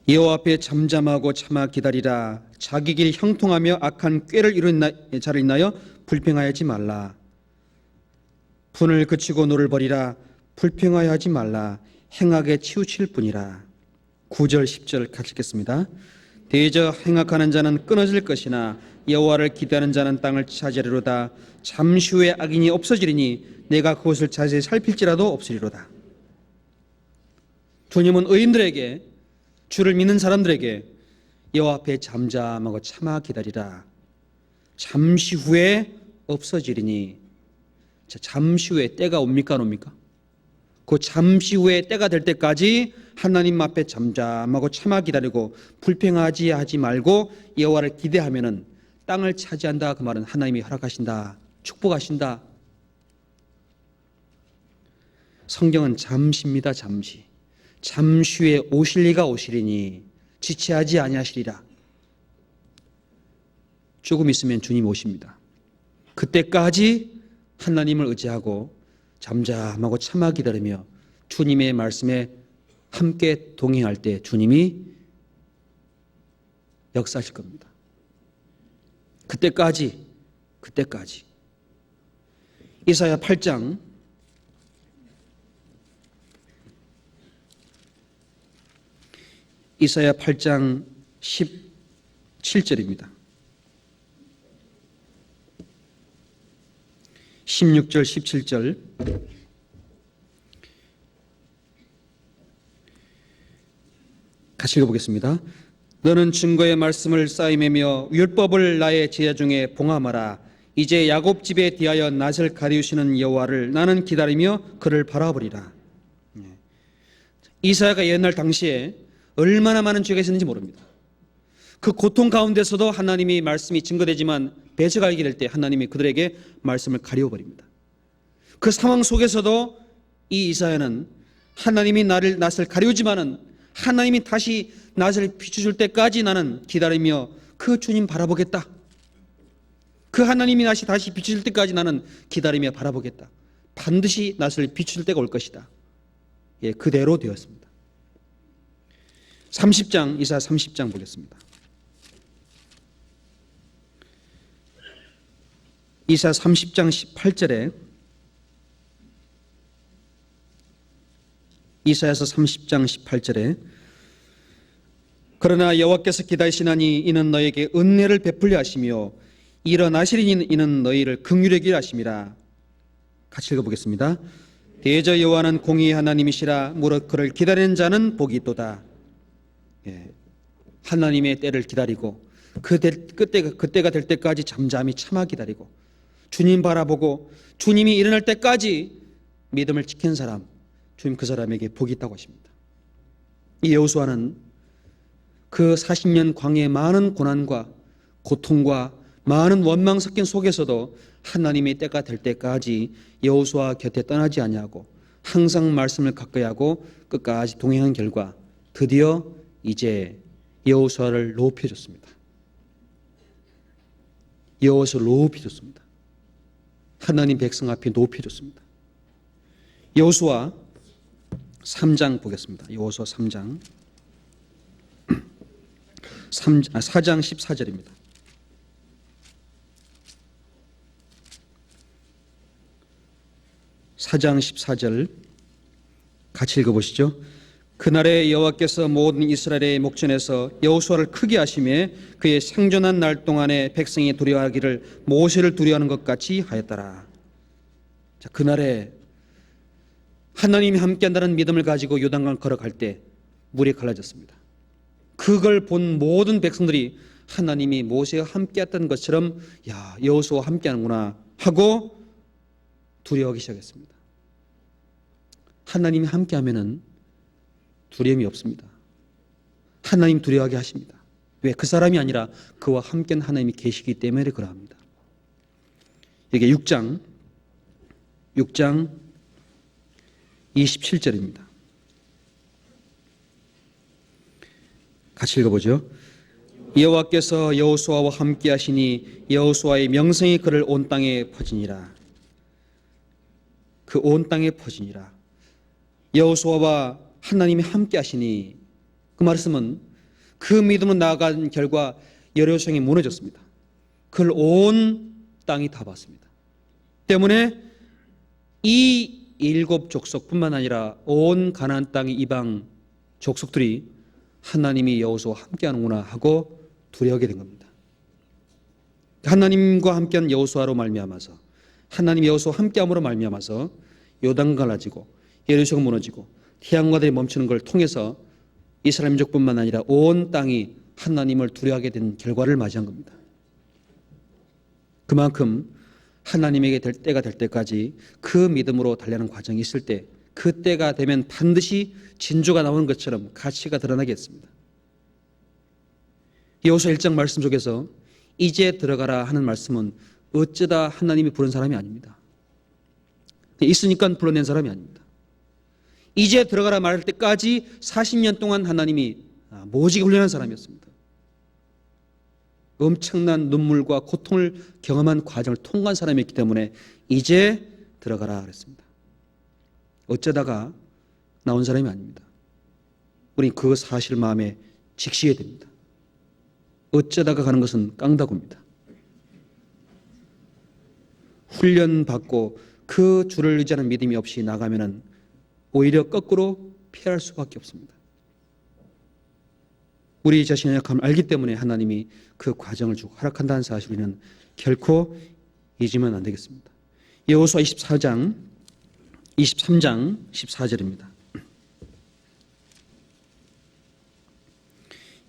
여호와 앞에 잠잠하고 참아 기다리라. 자기 길 형통하며 악한 꾀를 이루는 자를 인하여 불평하지 말라. 분을 그치고 노를 버리라. 불평하여 하지 말라. 행악에 치우칠 뿐이라. 9절 10절 같이 읽겠습니다. 대저 행악하는 자는 끊어질 것이나 여호와를 기대하는 자는 땅을 차지하리로다. 잠시 후에 악인이 없어지리니 내가 그것을 자세히 살필지라도 없으리로다. 주님은 의인들에게, 주를 믿는 사람들에게 여호와 앞에 잠잠하고 참아 기다리라. 잠시 후에 없어지리니. 자, 잠시 후에 때가 옵니까 안 옵니까? 그 잠시 후에 때가 될 때까지 하나님 앞에 잠잠하고 참아 기다리고 불평하지 하지 말고 여호와를 기대하면은 땅을 차지한다. 그 말은 하나님이 허락하신다, 축복하신다. 성경은 잠시입니다. 잠시. 잠시 후에 오실 이가 오시리니 지체하지 아니하시리라. 조금 있으면 주님 오십니다. 그때까지 하나님을 의지하고 잠잠하고 참아 기다리며 주님의 말씀에 함께 동행할 때 주님이 역사하실 겁니다. 그때까지 이사야 8장 17절입니다. 16절 17절 같이 읽어보겠습니다. 너는 증거의 말씀을 쌓이매며 율법을 나의 제자 중에 봉함하라. 이제 야곱 집에 대하여 낯을 가리우시는 여호와를 나는 기다리며 그를 바라보리라. 이사야가 옛날 당시에 얼마나 많은 죄가 있었는지 모릅니다. 그 고통 가운데서도 하나님이 말씀이 증거되지만 배제가 알게 될 때 하나님이 그들에게 말씀을 가리워버립니다. 그 상황 속에서도 이 이사야는 하나님이 낯을 가리우지만은 하나님이 다시 낯을 비춰줄 때까지 나는 기다리며 그 주님 바라보겠다. 그 하나님이 다시 비춰줄 때까지 나는 기다리며 바라보겠다. 반드시 낯을 비춰줄 때가 올 것이다. 예, 그대로 되었습니다. 30장, 이사야 30장 보겠습니다. 이사야 30장 18절에 이사야서 30장 18절에 그러나 여호와께서 기다리시나니 이는 너에게 은혜를 베풀려 하시며 일어나시리니 이는 너희를 긍휼히 하심이라. 같이 읽어보겠습니다. 대저 여호와는 공의의 하나님이시라. 무릇 그를 기다리는 자는 복이 있도다. 예, 하나님의 때를 기다리고 그때가 될 때까지 잠잠히 참아 기다리고 주님 바라보고 주님이 일어날 때까지 믿음을 지킨 사람, 주님 그 사람에게 복이 있다고 하십니다. 이 여호수아는 그 40년 광야의 많은 고난과 고통과 많은 원망 섞인 속에서도 하나님의 때가 될 때까지 여호수아 곁에 떠나지 아니하고 항상 말씀을 가까이 하고 끝까지 동행한 결과 드디어 이제 여호수아를 높여줬습니다. 여호수아를 높여줬습니다. 하나님 백성 앞에 높여줬습니다. 여호수아 3장 보겠습니다. 여호수아 3장 4장 14절입니다. 4장 14절 같이 읽어보시죠. 그날에 여호와께서 모든 이스라엘의 목전에서 여호수아를 크게 하시매 그의 생존한 날 동안에 백성이 두려워하기를 모세를 두려워하는 것 같이 하였더라. 자, 그날에 하나님이 함께한다는 믿음을 가지고 요단강을 걸어갈 때 물이 갈라졌습니다. 그걸 본 모든 백성들이 하나님이 모세와 함께했던 것처럼 야, 여호수아와 함께하는구나 하고 두려워하기 시작했습니다. 하나님이 함께하면은 두려움이 없습니다. 하나님 두려워하게 하십니다. 왜? 그 사람이 아니라 그와 함께한 하나님이 계시기 때문에 그러합니다. 이게 6장 27절입니다. 같이 읽어보죠. 여호와께서 여호수아와 함께 하시니 여호수아의 명성이 그를 온 땅에 퍼지니라. 그 온 땅에 퍼지니라. 여호수아와 하나님이 함께 하시니 그 말씀은 그 믿음으로 나아간 결과 여리고성이 무너졌습니다. 그걸 온 땅이 다 봤습니다. 때문에 이 7 족속뿐만 아니라 온 가나안 땅의 이방 족속들이 하나님이 여호수아와 함께하는구나 하고 두려워하게 된 겁니다. 하나님과 함께한 여호수아로 말미암아서 하나님 여호수아와 함께함으로 말미암아서 요단 갈라지고 여리고성이 무너지고 태양과 달이 멈추는 걸 통해서 이스라엘 민족뿐만 아니라 온 땅이 하나님을 두려워하게 된 결과를 맞이한 겁니다. 그만큼 하나님에게 될 때가 될 때까지 그 믿음으로 달려가는 과정이 있을 때 그 때가 되면 반드시 진주가 나오는 것처럼 가치가 드러나겠습니다. 여호수아 1장 말씀 속에서 이제 들어가라 하는 말씀은 어쩌다 하나님이 부른 사람이 아닙니다. 있으니까 불러낸 사람이 아닙니다. 이제 들어가라 말할 때까지 40년 동안 하나님이 모지게 훈련한 사람이었습니다. 엄청난 눈물과 고통을 경험한 과정을 통과한 사람이었기 때문에 이제 들어가라 그랬습니다. 어쩌다가 나온 사람이 아닙니다. 우리 그 사실을 마음에 직시해야 됩니다. 어쩌다가 가는 것은 깡다구입니다. 훈련받고 그 주를 의지하는 믿음이 없이 나가면은 오히려 거꾸로 피할 수밖에 없습니다. 우리 자신의 약함을 알기 때문에 하나님이 그 과정을 주고 허락한다는 사실을 결코 잊으면 안 되겠습니다. 여호수아 23장 14절입니다.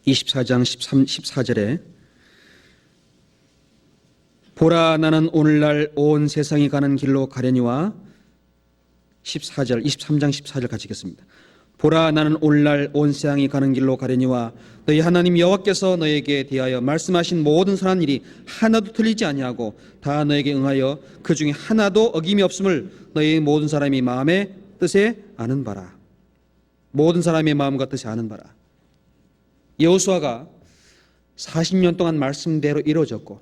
24장 14절에 보라 나는 오늘날 온 세상이 가는 길로 가려니와 23장 14절 같이 읽겠습니다. 보라 나는 오늘날 온 세상이 가는 길로 가려니와 너희 하나님 여호와께서 너에게 대하여 말씀하신 모든 선한 일이 하나도 틀리지 아니하고 다 너에게 응하여 그 중에 하나도 어김이 없음을 너희 모든 사람이 마음의 뜻에 아는 바라. 모든 사람의 마음과 뜻에 아는 바라. 여호수아가 40년 동안 말씀대로 이루어졌고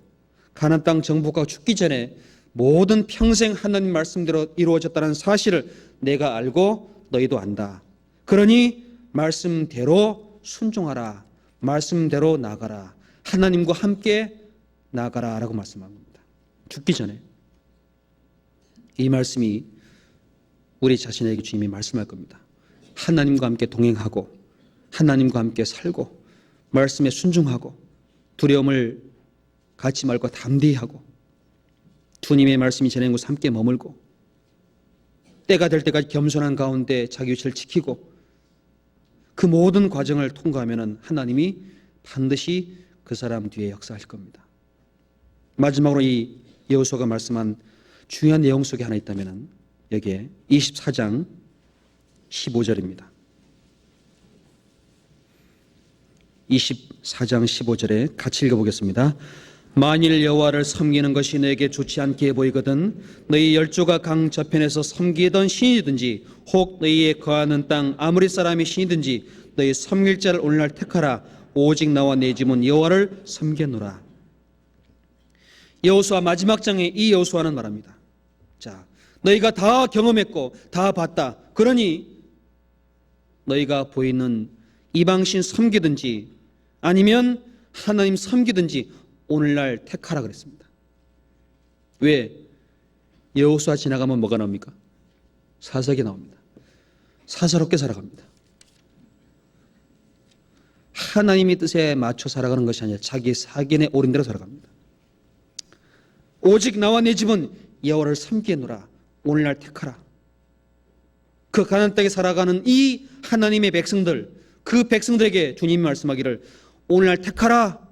가나안 땅 정복하고 죽기 전에 모든 평생 하나님 말씀대로 이루어졌다는 사실을 내가 알고 너희도 안다. 그러니 말씀대로 순종하라. 말씀대로 나가라. 하나님과 함께 나가라 라고 말씀한 겁니다. 죽기 전에 이 말씀이 우리 자신에게 주님이 말씀할 겁니다. 하나님과 함께 동행하고 하나님과 함께 살고 말씀에 순종하고 두려움을 갖지 말고 담대히 하고 주님의 말씀이 전하는 곳에 함께 머물고 때가 될 때까지 겸손한 가운데 자기 위치를 지키고 그 모든 과정을 통과하면 하나님이 반드시 그 사람 뒤에 역사하실 겁니다. 마지막으로 이 여호수아가 말씀한 중요한 내용 속에 하나 있다면 여기에 24장 15절입니다. 24장 15절에 같이 읽어보겠습니다. 만일 여호와를 섬기는 것이 너에게 좋지 않게 보이거든 너희 열조가 강 저편에서 섬기던 신이든지 혹 너희에 거하는 땅 아무리 사람이 신이든지 너희 섬길 자를 오늘날 택하라. 오직 나와 내 집은 여호와를 섬겠노라. 여호수아 마지막 장에 이 여호수아는 말합니다. 자, 너희가 다 경험했고 다 봤다. 그러니 너희가 보이는 이방신 섬기든지 아니면 하나님 섬기든지 오늘날 택하라 그랬습니다. 왜? 여호수아 지나가면 뭐가 나옵니까? 사색이 나옵니다. 사사롭게 살아갑니다. 하나님의 뜻에 맞춰 살아가는 것이 아니라 자기 사견에 옳은 대로 살아갑니다. 오직 나와 내 집은 여호와를 섬기노라. 오늘날 택하라. 그 가나안 땅에 살아가는 이 하나님의 백성들, 그 백성들에게 주님이 말씀하기를 오늘날 택하라.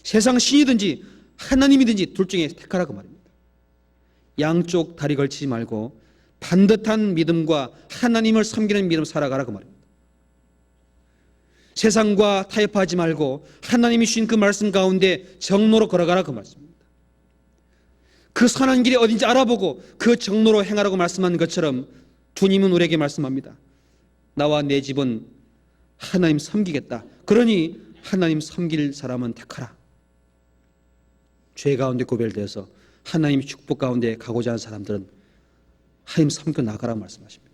세상 신이든지 하나님이든지 둘 중에 택하라 그 말입니다. 양쪽 다리 걸치지 말고 반듯한 믿음과 하나님을 섬기는 믿음 살아가라 그 말입니다. 세상과 타협하지 말고 하나님이 주신 그 말씀 가운데 정로로 걸어가라 그 말씀입니다. 그 선한 길이 어딘지 알아보고 그 정로로 행하라고 말씀한 것처럼 주님은 우리에게 말씀합니다. 나와 내 집은 하나님 섬기겠다. 그러니 하나님 섬길 사람은 택하라. 죄 가운데 고별되어서 하나님의 축복 가운데 가고자 하는 사람들은 하나님 섬겨 나가라고 말씀하십니다.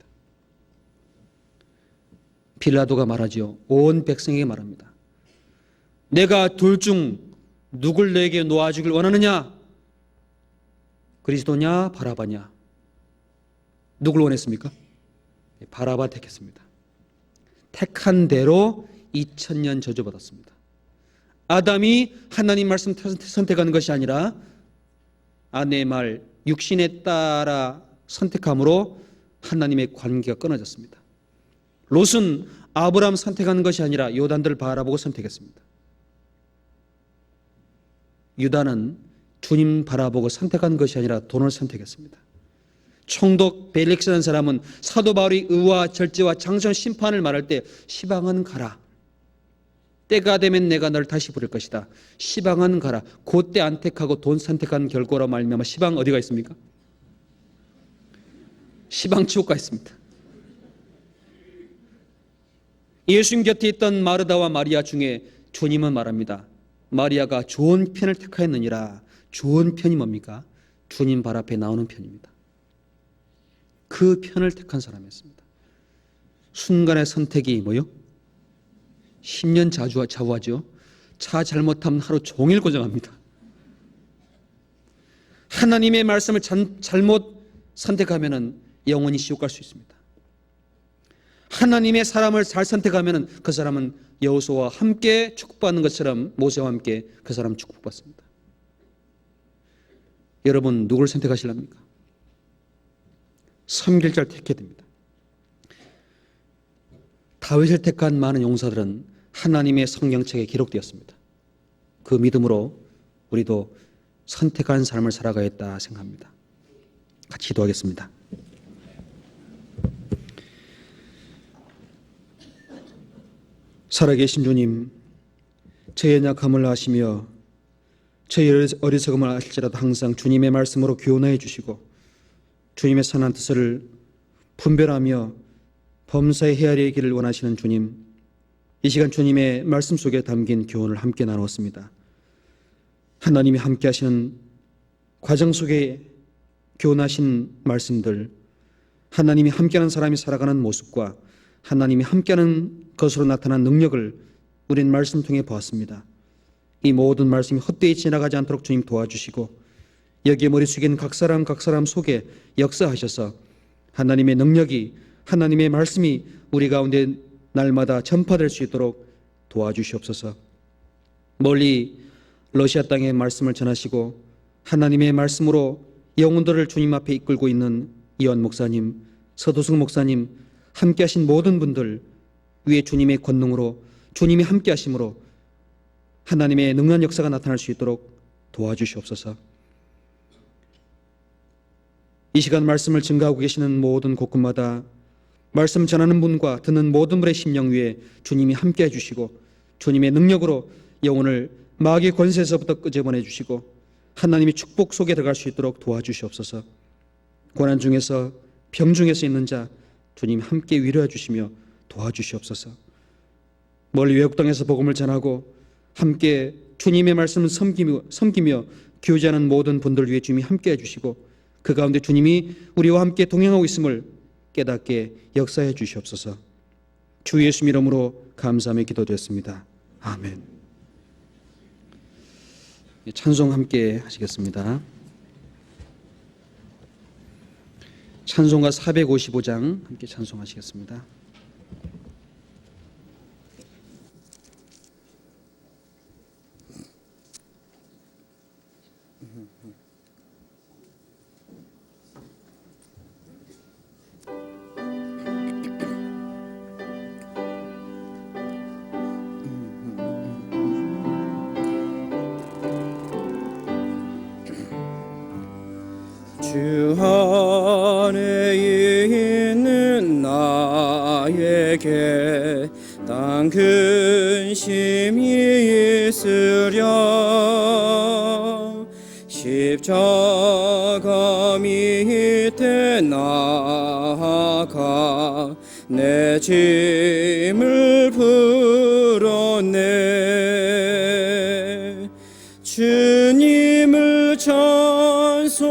빌라도가 말하지요. 온 백성에게 말합니다. 내가 둘 중 누굴 너에게 놓아주길 원하느냐? 그리스도냐 바라바냐? 누굴 원했습니까? 바라바 택했습니다. 택한 대로 2000년 저주받았습니다. 아담이 하나님 말씀 선택하는 것이 아니라 아내의 말 육신에 따라 선택함으로 하나님의 관계가 끊어졌습니다. 롯은 아브라함 선택하는 것이 아니라 요단들을 바라보고 선택했습니다. 유다는 주님 바라보고 선택한 것이 아니라 돈을 선택했습니다. 총독 벨릭스라는 사람은 사도 바울이 의와 절제와 장선 심판을 말할 때 시방은 가라. 때가 되면 내가 너를 다시 부를 것이다. 시방은 가라. 그때 안 택하고 돈 선택한 결과로 말미암아 시방 어디가 있습니까? 시방 지옥가 있습니다. 예수님 곁에 있던 마르다와 마리아 중에 주님은 말합니다. 마리아가 좋은 편을 택하였느니라. 좋은 편이 뭡니까? 주님 발 앞에 나오는 편입니다. 그 편을 택한 사람이었습니다. 순간의 선택이 뭐요? 10년 좌우하죠. 차 잘못하면 하루 종일 고정합니다. 하나님의 말씀을 잘못 선택하면 영원히 지옥 갈 수 있습니다. 하나님의 사람을 잘 선택하면 그 사람은 여호수아와 함께 축복받는 것처럼 모세와 함께 그 사람은 축복받습니다. 여러분 누구를 선택하실랍니까? 섬길 자를 택해야 됩니다. 다윗을 택한 많은 용사들은 하나님의 성경책에 기록되었습니다. 그 믿음으로 우리도 선택한 삶을 살아가겠다 생각합니다. 같이 기도하겠습니다. 살아계신 주님, 제 연약함을 아시며 제 어리석음을 아실지라도 항상 주님의 말씀으로 교훈해 주시고 주님의 선한 뜻을 분별하며 범사에 헤아리의 길을 원하시는 주님, 이 시간 주님의 말씀 속에 담긴 교훈을 함께 나누었습니다. 하나님이 함께 하시는 과정 속에 교훈하신 말씀들, 하나님이 함께하는 사람이 살아가는 모습과 하나님이 함께하는 것으로 나타난 능력을 우리는 말씀 통해 보았습니다. 이 모든 말씀이 헛되이 지나가지 않도록 주님 도와주시고 여기에 머리 숙인 각 사람 속에 역사하셔서 하나님의 능력이, 하나님의 말씀이 우리 가운데 날마다 전파될 수 있도록 도와주시옵소서. 멀리 러시아 땅의 말씀을 전하시고 하나님의 말씀으로 영혼들을 주님 앞에 이끌고 있는 이완 목사님, 서도승 목사님, 함께 하신 모든 분들 위에 주님의 권능으로, 주님이 함께 하심으로 하나님의 능한 역사가 나타날 수 있도록 도와주시옵소서. 이 시간 말씀을 증거하고 계시는 모든 곳곳마다 말씀 전하는 분과 듣는 모든 분의 심령 위에 주님이 함께 해주시고 주님의 능력으로 영혼을 마귀의 권세에서부터 끄집어내 주시고 하나님의 축복 속에 들어갈 수 있도록 도와주시옵소서. 고난 중에서 병 중에서 있는 자 주님 함께 위로해 주시며 도와주시옵소서. 멀리 외국 땅에서 복음을 전하고 함께 주님의 말씀을 섬기며 교제하는 모든 분들 위해 주님이 함께 해주시고 그 가운데 주님이 우리와 함께 동행하고 있음을 깨닫게 역사해 주시옵소서. 주 예수 이름으로 감사하며 기도드렸습니다. 아멘. 찬송 함께 하시겠습니다. 찬송가 455장 함께 찬송하시겠습니다. 주 안에 있는 나에게 단 근심이 있으랴. 십자가 밑에 나아가 내 짐을 풀었네. 주님을 찬송하면서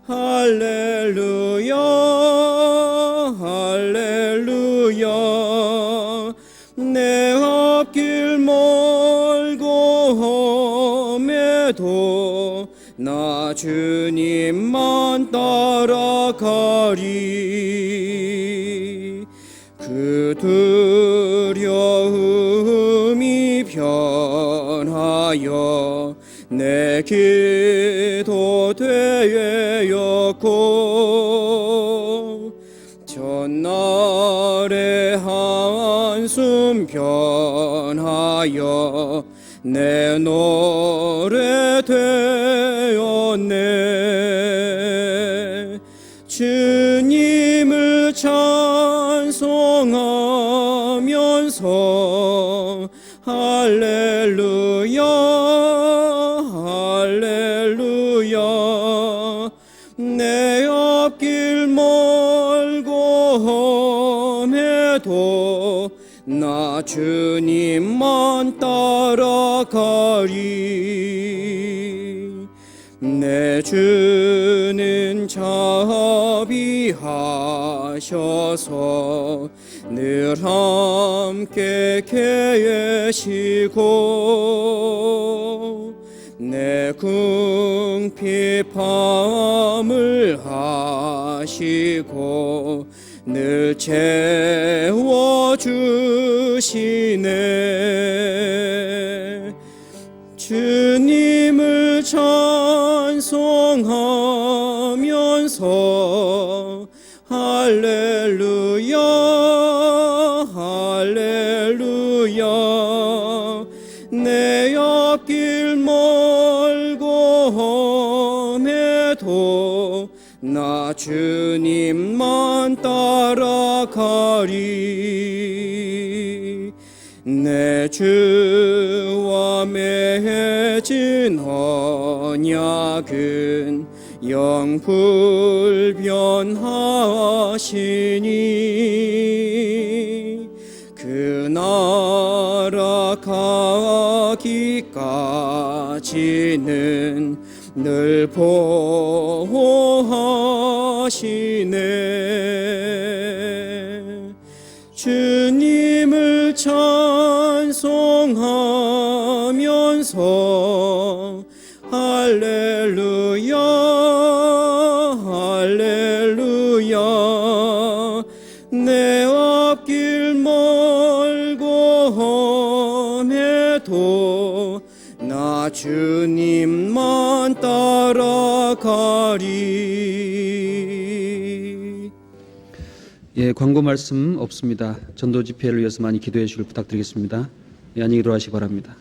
할렐루야 할렐루야. 내 앞길 멀고 험해도 나 주님만 따라가리. 그 두려움이 변하여 내 기도 되었고 전날의 한숨 변하여 내 노래 되었네. 주님을 찬송하면서 할렐루야 할렐루야. 내 앞길 멀고 험해도 나 주님만 따라가리. 내 주는 자비하셔서 늘 함께 계시고 내 궁핍함을 하시고 늘 채워주시네. 주님을 찬송하면서 할렐루야 할렐루야. 내 앞길 멀고 험해도 나 주님만 따라가리. 내 주와 맺은 언약은 영불변하시니 그 나라 가기까지는 늘 보호하시네. 주님을 찬송하면서 할렐루야 할렐루야. 내 앞길 멀고 험해도 나 주님만 따라가리. 예, 광고 말씀 없습니다. 전도 집회를 위해서 많이 기도해 주길 부탁드리겠습니다. 예, 안녕히 들어가시기 바랍니다.